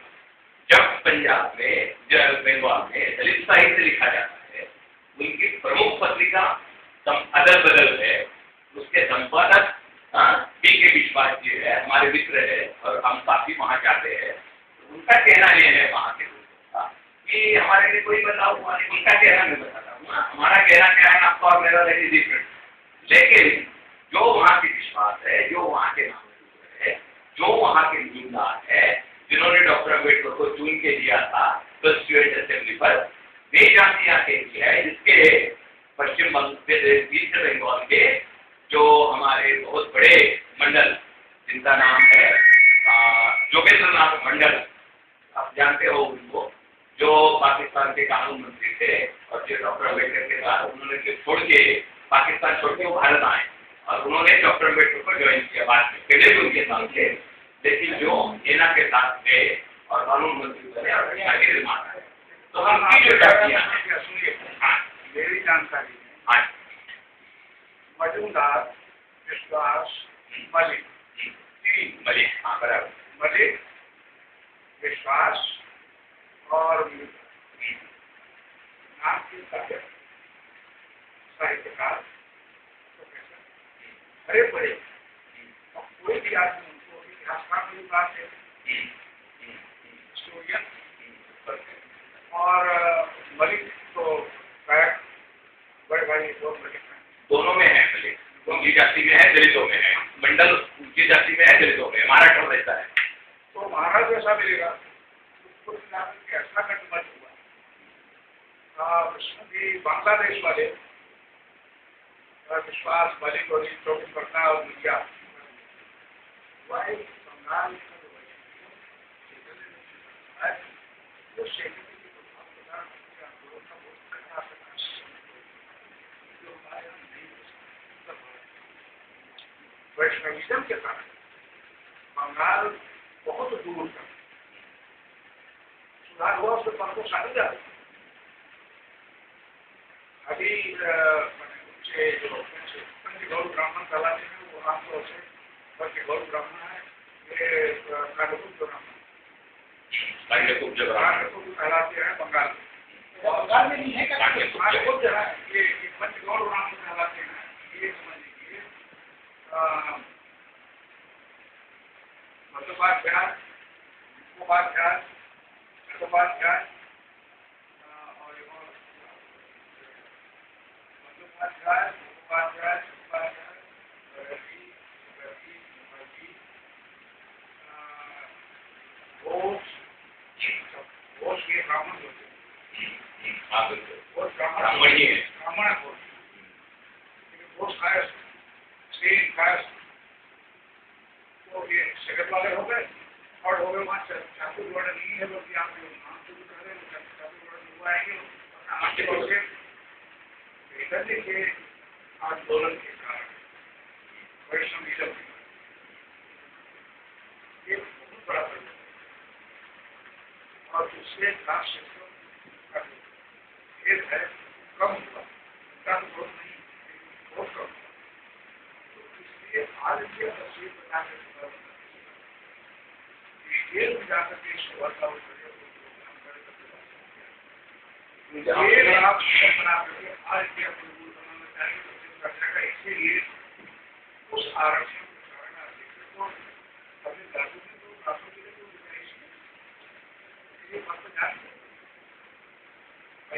जब पंजाब में, बंगाल में दलित साहित्य लिखा जाता है, उनकी प्रमुख पत्रिका अदल बदल है, उसके संपादक बीके विश्वास जी है, हमारे मित्र है और हम काफी वहाँ जाते हैं। उनका कहना ये है वहाँ के लोगों का कि हमारे लिए कोई बदलाव हुआ नहीं, उनका कहना नहीं बताता हूँ, हमारा कहना क्या है आपका और मेरा वेरी डिफरेंट। लेकिन जो वहाँ की विश्वास है, जो वहाँ के नाम है, जो वहाँ के जिम्मेदार है, जिन्होंने डॉक्टर अम्बेडकर को चुन के दिया था कॉन्स्टिट्यूएंट असेंबली पर, वे जातियां एक है जिसके पश्चिम बंगाल के जो हमारे बहुत बड़े मंडल, जिनका नाम है जोगेंद्रनाथ मंडल, आप जानते हो उनको, जो पाकिस्तान के कानून मंत्री थे और जो डॉक्टर अम्बेडकर के बाद उन्होंने छोड़ के पाकिस्तान छोड़ के वो भारत आए और उन्होंने डॉक्टर अम्बेडकर को ज्वाइन किया बाद में, पहले भी उनके साथ थे, लेकिन जो सेना के साथ थे और कानून मंत्री बने और निर्माण आए। तो उनकी जो जातियां हैं, सुनिए मेरी जानकारी में मजूमदार, विश्वास, मलिक, मलिक, हाँ बराबर, मलिक, विश्वास और नाम की साहित्यकार बड़े बड़े, कोई भी आदमी उनको इतिहास सुना थे स्टोरियन, और मलिक तो गायक बड़े भाई बहुत मलिक हैं। दोनों में है मलिक, उनकी जाति में है, दलितों में है। मंडल उनकी जाति में है, दलितों में, महाराष्ट्र में रहता है। तो महाराज जैसा मिलेगा उसको कैसा कटमट हुआ। उसमें भी बांग्लादेश वाले विश्वास मलिक और 24 घंटा और मीडिया बंगाल वो शैली वैष्णविज्म के कारण बंगाल बहुत दूर तक सुधार हुआ, उसके पंखों सारे जा अभी उनसे जो गौर ब्राह्मण कहलाते हैं वो आमतौर से बल्कि गौर ब्राह्मण है, ये कांडकुब्ज ब्राह्मण कहलाते हैं बंगाल में। बंगाल में नहीं है कांडकुब्ज है, ये पंचगौर ब्राह्मण कहलाते हैं। ये समझ लीजिए मध्योपाध्याय, उपोपाध्याय, घटोपाध्याय और मध्योपाध्याय, उपोपाध्याय, घोष ये ब्राह्मण होते हैं, ब्राह्मण ही है, ब्राह्मण घोष कायस्थ, सेन कायस्थ, तो ये जगत वाले हो गए। और हो गए वहाँ चातुर वर्ण नहीं है, बल्कि आप लोग नाम तो कह रहे हैं चातुर वर्ण हुआ आएंगे आपके तौर से इकट्ठे के आंदोलन के कारण वैष्णविज्म ये बहुत बड़ा परिवर्तन और दूसरे क्लास क्षेत्रों का भेद है कम हुआ, उनका तो बहुत नहीं, बहुत कम। तो इसलिए आज ये तस्वीर बनाने डिटेल में जाकर के शुरुआत आप बना करके आज भी आप बनाना चाहेंगे इसीलिए उस आरक्षण को अपने दादू ने तो दादू के लिए ये बात तो जानते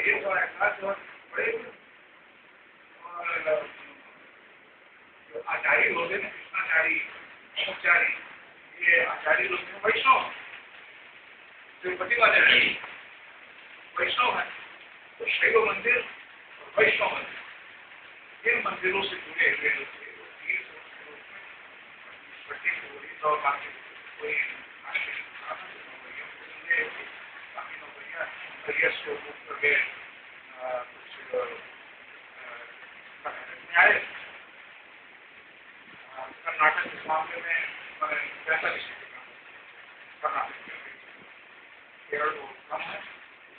ये तो एहसास बहुत बड़े और जो आचार्य लोग हैं कृष्णाचारी आचार्य ये आचार्य लोग हैं वैष्णव तिरुपति वाले हैं वैष्णव है। तो शैव मंदिर और वैष्णव मंदिर इन मंदिरों से जुड़े हुए लोग और बाकी कोई न्याय कर्नाटक इस मामले में वैसा कर्नाटक केरल को कम है।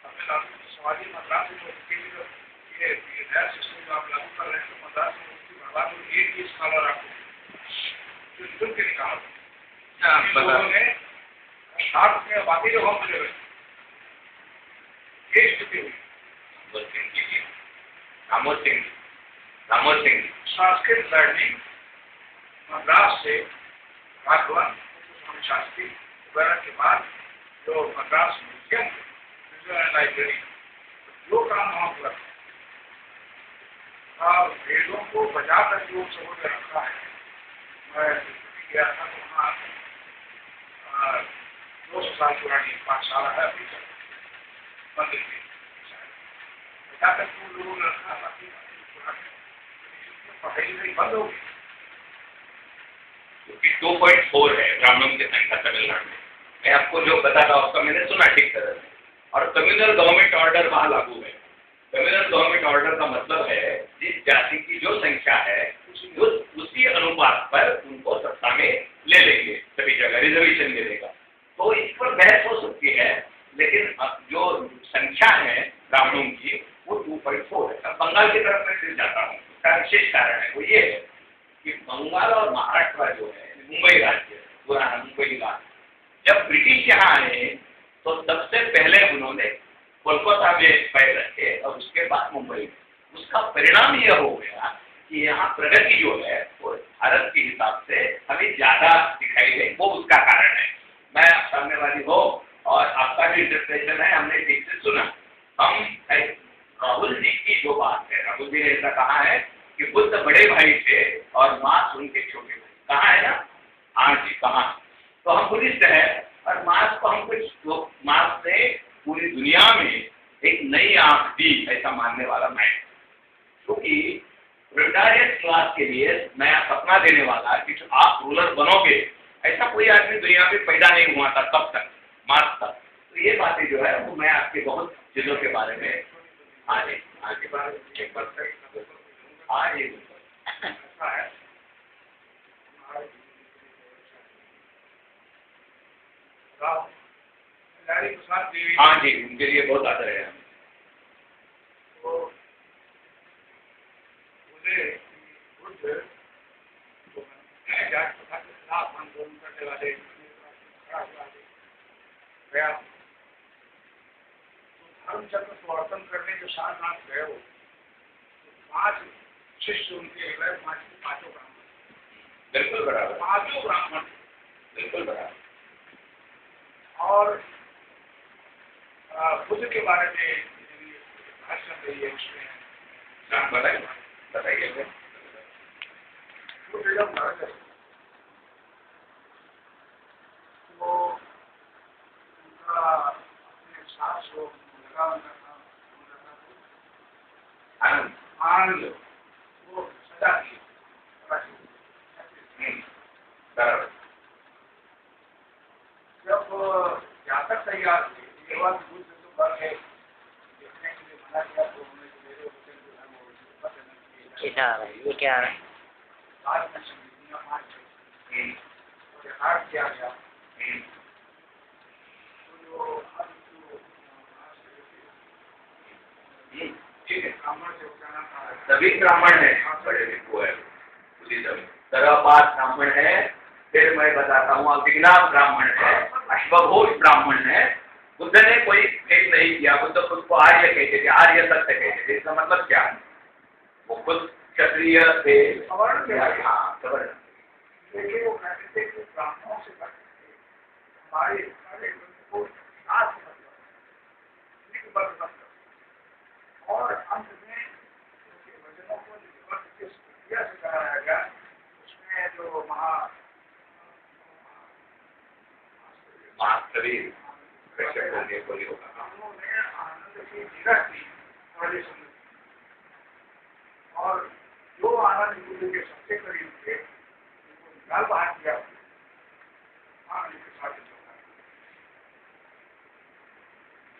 तमिलनाडु समाजी मद्रास ये नया सिस्टम जो आप लागू कर रहे हैं तो मद्रास में उसकी बर्बाद हुई एक ही स्कॉलर आपको जो निकल के निकाला लोगों ने नॉर्थ में बाकी जो हम चले ये स्थिति हुई। रामोद सिंह संस्कृत लर्निंग मद्रास से राघवन स्वामी शास्त्री वगैरह के बाद जो मद्रास म्यूजियम लाइब्रेरी जो काम वहाँ पूरा वेदों को बचा कर जो समझ रखा है। मैं गया था तो वहाँ 200 साल पुरानी पाठशाला है अभी तक मंदिर में बचा कर लोगों ने रखा बाकी पढ़ाई नहीं बंद हो गई। 2.4 है ब्राह्मणों की संख्या तमिलनाडु में। मैं आपको जो बता रहा हूँ उसका मैंने सुना ठीक तरह से। और कम्युनल गवर्नमेंट ऑर्डर वहाँ लागू है। कम्युनल गवर्नमेंट ऑर्डर का मतलब है जिस जाति की जो संख्या है उसी अनुपात पर उनको सत्ता में ले लेंगे, सभी जगह रिजर्वेशन मिलेगा। तो इस पर बहस हो सकती है, लेकिन जो संख्या है ब्राह्मणों की वो 2.4 है। अब बंगाल की तरफ मैं फिर जाता हूँ, उसका विशेष कारण है वो ये है कि बंगाल और महाराष्ट्र जो है मुंबई राज्य पुराना मुंबई राज्य जब ब्रिटिश यहाँ आए तो सबसे पहले उन्होंने कोलकाता में पैर रखे और उसके बाद मुंबई में। उसका परिणाम यह हो गया कि यहाँ प्रगति जो है वो भारत के हिसाब से हमें ज्यादा दिखाई दे, वो उसका कारण है। मैं सामनेवादी हो और आपका भी इंटरप्रेशन है, हमने ठीक से सुना। हम राहुल जी की जो बात है, राहुल जी ने ऐसा कहा है कि बुद्ध बड़े भाई थे और मार्क्स उनके छोटे भाई, कहा है ना? हाँ जी, कहा। तो हम बुद्धिस्ट है और मार्क्स को हम कुछ मार्क्स ने पूरी दुनिया में एक नई आंख दी, ऐसा मानने वाला मैं, क्योंकि प्रोलेटारिएट क्लास के लिए नया सपना देने वाला कि आप रूलर बनोगे, ऐसा कोई आदमी दुनिया में पैदा नहीं हुआ था तब तक, मार्क्स तक। तो ये बातें जो है वो मैं आपके बहुत चीजों के बारे में आगे आगे एक बार आज ऐसा है। हाँ जी, उनके लिए बहुत आदर है। तो मुझे बुद्ध जाट प्रथा के खिलाफ आंदोलन करने वाले गया, धर्मचक्र प्रवर्तन करने जो सारनाथ गए, वो 5 शिष्य उनके गए, 5 ब्राह्मण, बिल्कुल बराबर, 5 ब्राह्मण, बिल्कुल बराबर। और बुद्ध के बारे में भाषण रही है उसमें। बताइए। बुद्ध जब मर गए तो उनका अपने सास को लगा आनंद वो सजा दी बराबर। जब जातक तैयार हुए, ये बात बुद्ध तो कर है देखने के लिए मना किया, तो उन्होंने मेरे वचन जो है वो क्या आ रहा है? ये क्या आ रहा है? बाद में समझिया 5 और हाथ किया गया। तो ठीक है, ब्राह्मण से जाना था, सभी ब्राह्मण है, बड़े वो है, तरहपात ब्राह्मण है, फिर मैं बताता हूँ अभिज्ञान ब्राह्मण है, अश्वघोष ब्राह्मण है। बुद्ध ने कोई भेद नहीं किया, बुद्ध खुद को आर्य कहते थे, आर्य सत्य कहते थे। इसका मतलब क्या है? वो खुद क्षत्रिय थे, हाँ सवर्ण। देखिए वो कहते थे कि ब्राह्मणों से हमारे सारे को साथ और अंत में वचनों को से कराया गया, उसमें जो महाकवि होगा, उन्होंने आनंद की जिरह की पहले समझ, और जो आनंद बुद्ध के सबसे करीब थे उनको निकाल बाहर किया आनंद के साथ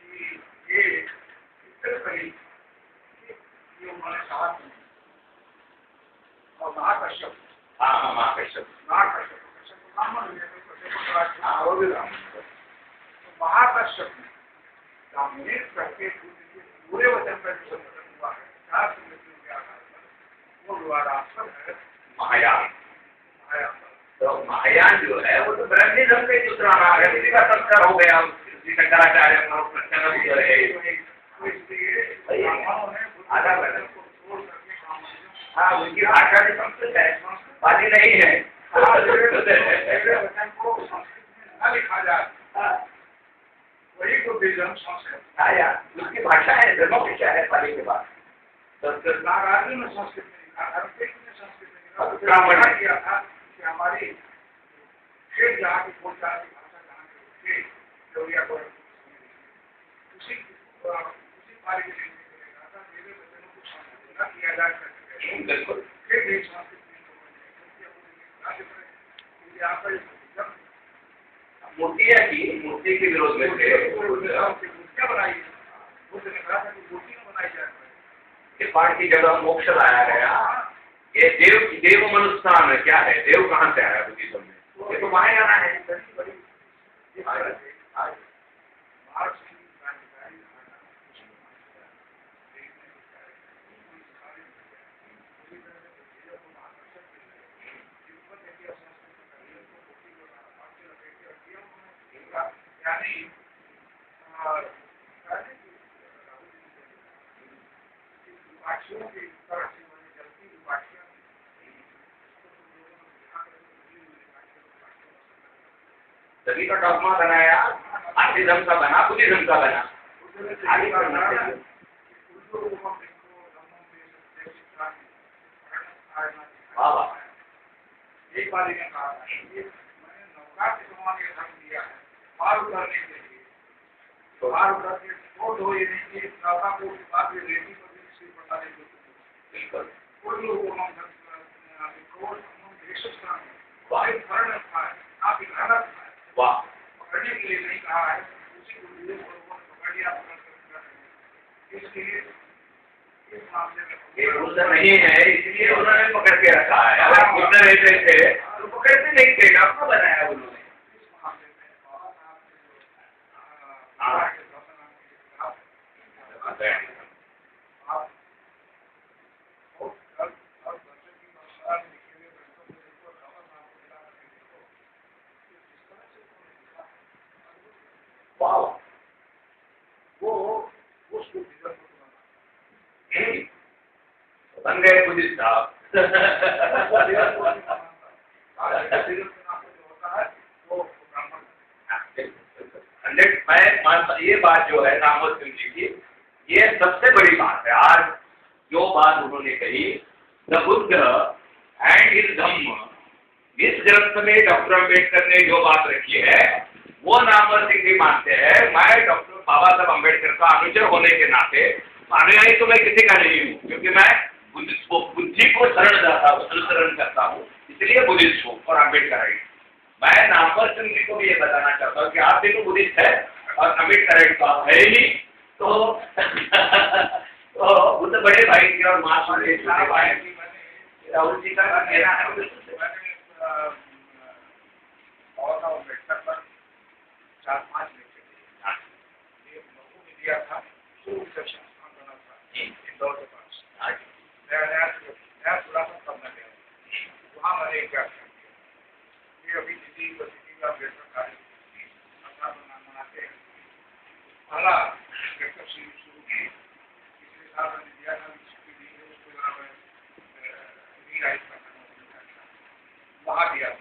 कि ये इतने करीब ये उन्होंने साथ में और महाकश्यप, हाँ महाकश्यप ब्राह्मण वो भी ब्राह्मण। तो महाकश्यप ने डोमिनेट करके पूरे वचन का जो संगठन हुआ है 4 समितियों के आधार पर, वो द्वारास्पद है महायान। तो महायान जो है वो तो ब्रह्मनिज्म का ही दूसरा नाम है, इसी का संस्कार हो गया शंकराचार्य आधा वचन को छोड़ करके, हाँ उनकी भाषा भी संस्कृत है, बाकी नहीं है। वचन को संस्कृत में न लिखा जाए, वही तो विजन संस्कृत आया, उसकी भाषा है, धर्म भाषा है पाली के बाद। संस्कृत नारायणी में संस्कृत में लिखा, धर्मपेश में संस्कृत में लिखा, तो ब्राह्मण किया था कि हमारी फिर जहाँ की बोलचाल की भाषा जहाँ के जोड़िया को उसी कार्य के लिए कहा था, मेरे वचनों को संस्कृत न किया जा सके, बिल्कुल फिर भी संस्कृत मूर्तियाँ की, मूर्ति के विरोध में थे, मूर्तियाँ बनाई, बुद्ध ने कहा था कि मूर्तियाँ बनाई जाए, इस पाठ की जगह मोक्ष लाया गया। ये देव मनुष्य में क्या है? देव कहाँ से आया बुद्धिज्म में? ये तो महायान है। तभी तो डॉगमा बनाया, आर्टिज्म का बना, बुद्धिज्म का बना। आगे बढ़ना चाहिए। वाह वाह। एक बार ने कहा मैंने नौका के समान ये धर्म दिया है, पार उतरने के लिए, तो पार उतर के छोड़ दो, ये नहीं कि नौका को बाद में रेती पर भी से बता दे। बिल्कुल। कोई लोग हम वाहिद वर्ण था, आप इरादा था, वाह। पकड़ने के लिए नहीं कहा है, उसी को लिए पकड़ लिया, इसलिए इस मामले में ये बुद्ध नहीं है, इसलिए उन्होंने पकड़ के रखा है। अगर बुद्ध रहते थे तो पकड़ते नहीं थे, आपको बनाया उन्होंने। इस मामले में बाबा साहब के बन गए बुद्धिस्ट साहब। मैं मानता ये बात जो है रामोद सिंह जी की, ये सबसे बड़ी बात है। आज जो बात उन्होंने कही, द बुद्ध एंड हिज धम्म, इस ग्रंथ में डॉक्टर अम्बेडकर ने जो बात रखी है वो नामवर सिंह जी मानते हैं। मैं डॉक्टर बाबा साहब अम्बेडकर का अनुचर होने के नाते, अनुयायी तो मैं किसी का नहीं हूँ, क्योंकि मैं बुद्धि को शरण जाता हूँ, अनुसरण करता हूँ, इसलिए बुद्धिस्ट हूँ और अम्बेडकर। मैं नामवर सिंह जी को भी ये बताना चाहता हूँ कि आप भी तो बुद्धिस्ट है और अम्बेडकर तो आप है ही नहीं। तो बुद्ध बड़े भाई थे और महात्मा छोटे भाई। राहुल जी का कहना है और अम्बेडकर पर 4-5 दिया था, बना था इंदौर के पास, नया पुराना करना गया, वहाँ मैंने एक व्याख्यान किया। ये अभी दिल्ली यूनिवर्सिटी का अम्बेडकर कार्य मनाते हैं, पहला अम्बेडकर शुरू की, पिछले साल मैंने दिया था, उसके बाद रीराइट करना वहाँ दिया था,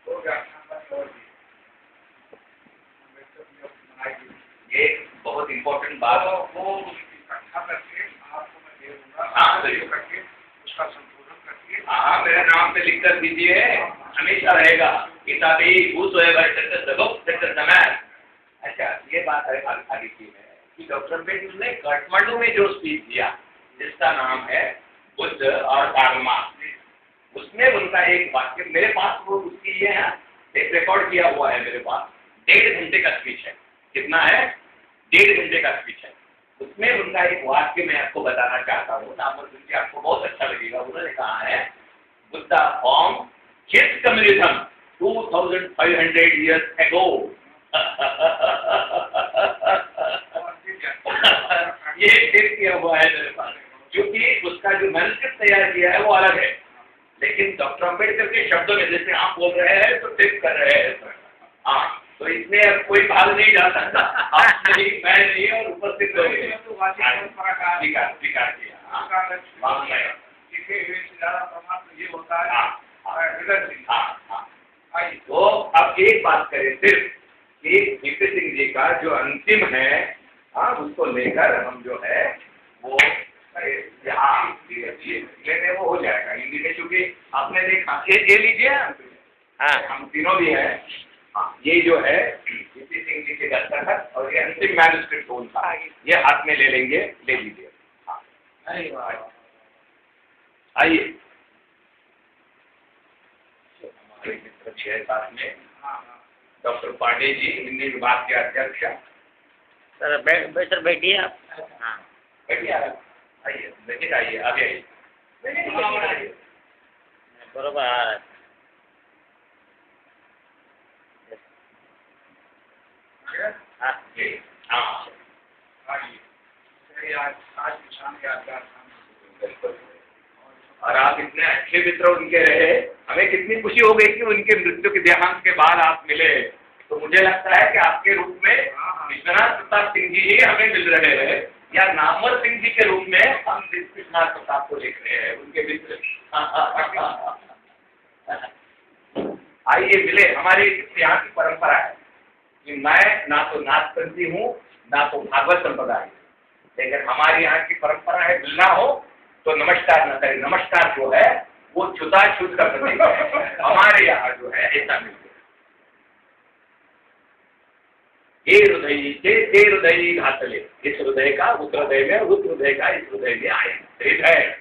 तो व्याख्यान और ये बहुत इम्पोर्टेंट बात वो इकट्ठा करके आपको मैं दे दूंगा, करके उसका संशोधन करके हाँ मेरे नाम पे लिख कर दीजिए, हमेशा रहेगा। अच्छा ये बात है आगे की है कि डॉक्टर अम्बेडकर ने काठमांडू में जो स्पीच दिया जिसका नाम है बुद्ध और धार्मा, उसमें उनका एक वाक्य मेरे पास वो उसकी ये है, एक रिकॉर्ड किया हुआ है मेरे पास, 1.5 घंटे का स्पीच है। कितना है? 1.5 घंटे का स्पीच है। उसमें उनका एक वाक्य मैं आपको बताना चाहता हूँ, नामवर सिंह जी आपको बहुत अच्छा लगेगा। उन्होंने कहा है, Buddha form his communism 2500 years ago। ये टेप किया हुआ है मेरे पास, क्योंकि उसका जो मैन्युस्क्रिप्ट तैयार किया है वो अलग है, लेकिन डॉक्टर अम्बेडकर के शब्दों में जैसे आप बोल रहे हैं तो टेप कर रहे हैं। हाँ, तो इसमें अब कोई भाग नहीं जा सकता, आप नहीं, मैं नहीं और उपस्थित लोग स्वीकार किया। ये होता है। तो अब एक बात करें सिर्फ कि वीपी सिंह जी का जो अंतिम है, हाँ उसको लेकर हम जो है वो यहाँ लेने वो हो जाएगा हिंदी में, क्योंकि आपने देखा ये लीजिए, हाँ हम तीनों भी हैं। हाँ ये जो है वीपी सिंह जी के दस्तखत और ये अंतिम मैन्युस्क्रिप्ट उनका, ये हाथ में ले लेंगे, ले लीजिए। हाँ आइए हमारे मित्र जी है साथ में, डॉक्टर पांडे जी हिंदी विभाग के अध्यक्ष। सर बैठिए आप। हाँ बैठिए, आइए देखिए, आइए आगे आइए, बरोबर आ रहा है। हाँ जी, हाँ बिल्कुल। और आप इतने अच्छे मित्र उनके रहे, हमें कितनी खुशी हो गई कि उनके मृत्यु के देहांत के बाद आप मिले। तो मुझे लगता है कि आपके रूप में विश्वनाथ प्रताप सिंह जी ही हमें मिल रहे हैं, या नामवर सिंह जी के रूप में हम विश्वनाथ प्रताप को देख रहे हैं, उनके मित्र। आइए मिले। हमारी यहाँ की परंपरा है कि मैं ना तो नाथपंथी हूँ ना तो भागवत संप्रदाय, लेकिन हमारी यहाँ की परंपरा है मिलना हो तो नमस्कार न करें। नमस्कार जो है वो छूताछूत का प्रतीक है। हमारे यहाँ जो है ऐसा मिलते हे हृदयी घातले, इस हृदय का उस हृदय में, उस हृदय का इस हृदय में आए। हृदय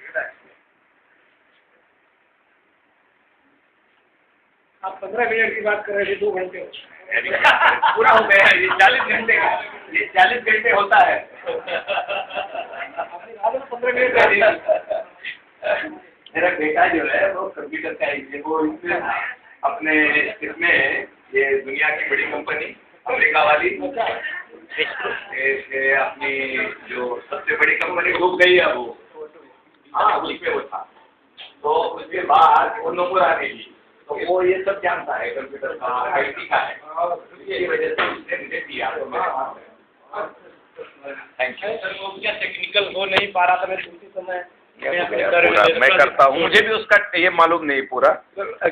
आप 15 मिनट की बात कर रहे थे, 2 घंटे हो गए। पूरा हो गया। ये 40 घंटे का, ये 40 घंटे होता है। आपने कहा था 15 मिनट मेरा बेटा जो है वो कंप्यूटर का वो इसमें अपने इसमें ये दुनिया की बड़ी कंपनी अमेरिका वाली ये अपनी जो सबसे बड़ी कंपनी डूब गई है वो, हाँ उसमें वो था। तो उसके बाद वो नौकरी आ गई, तो वो ये सब जानता है कंप्यूटर का, IT का है, इसकी वजह से उसने मुझे दिया। तो थैंक यू सर, वो क्या टेक्निकल हो नहीं पा रहा था मैं उसी समय पूरा मैं करता हूँ, मुझे भी उसका ये मालूम नहीं पूरा।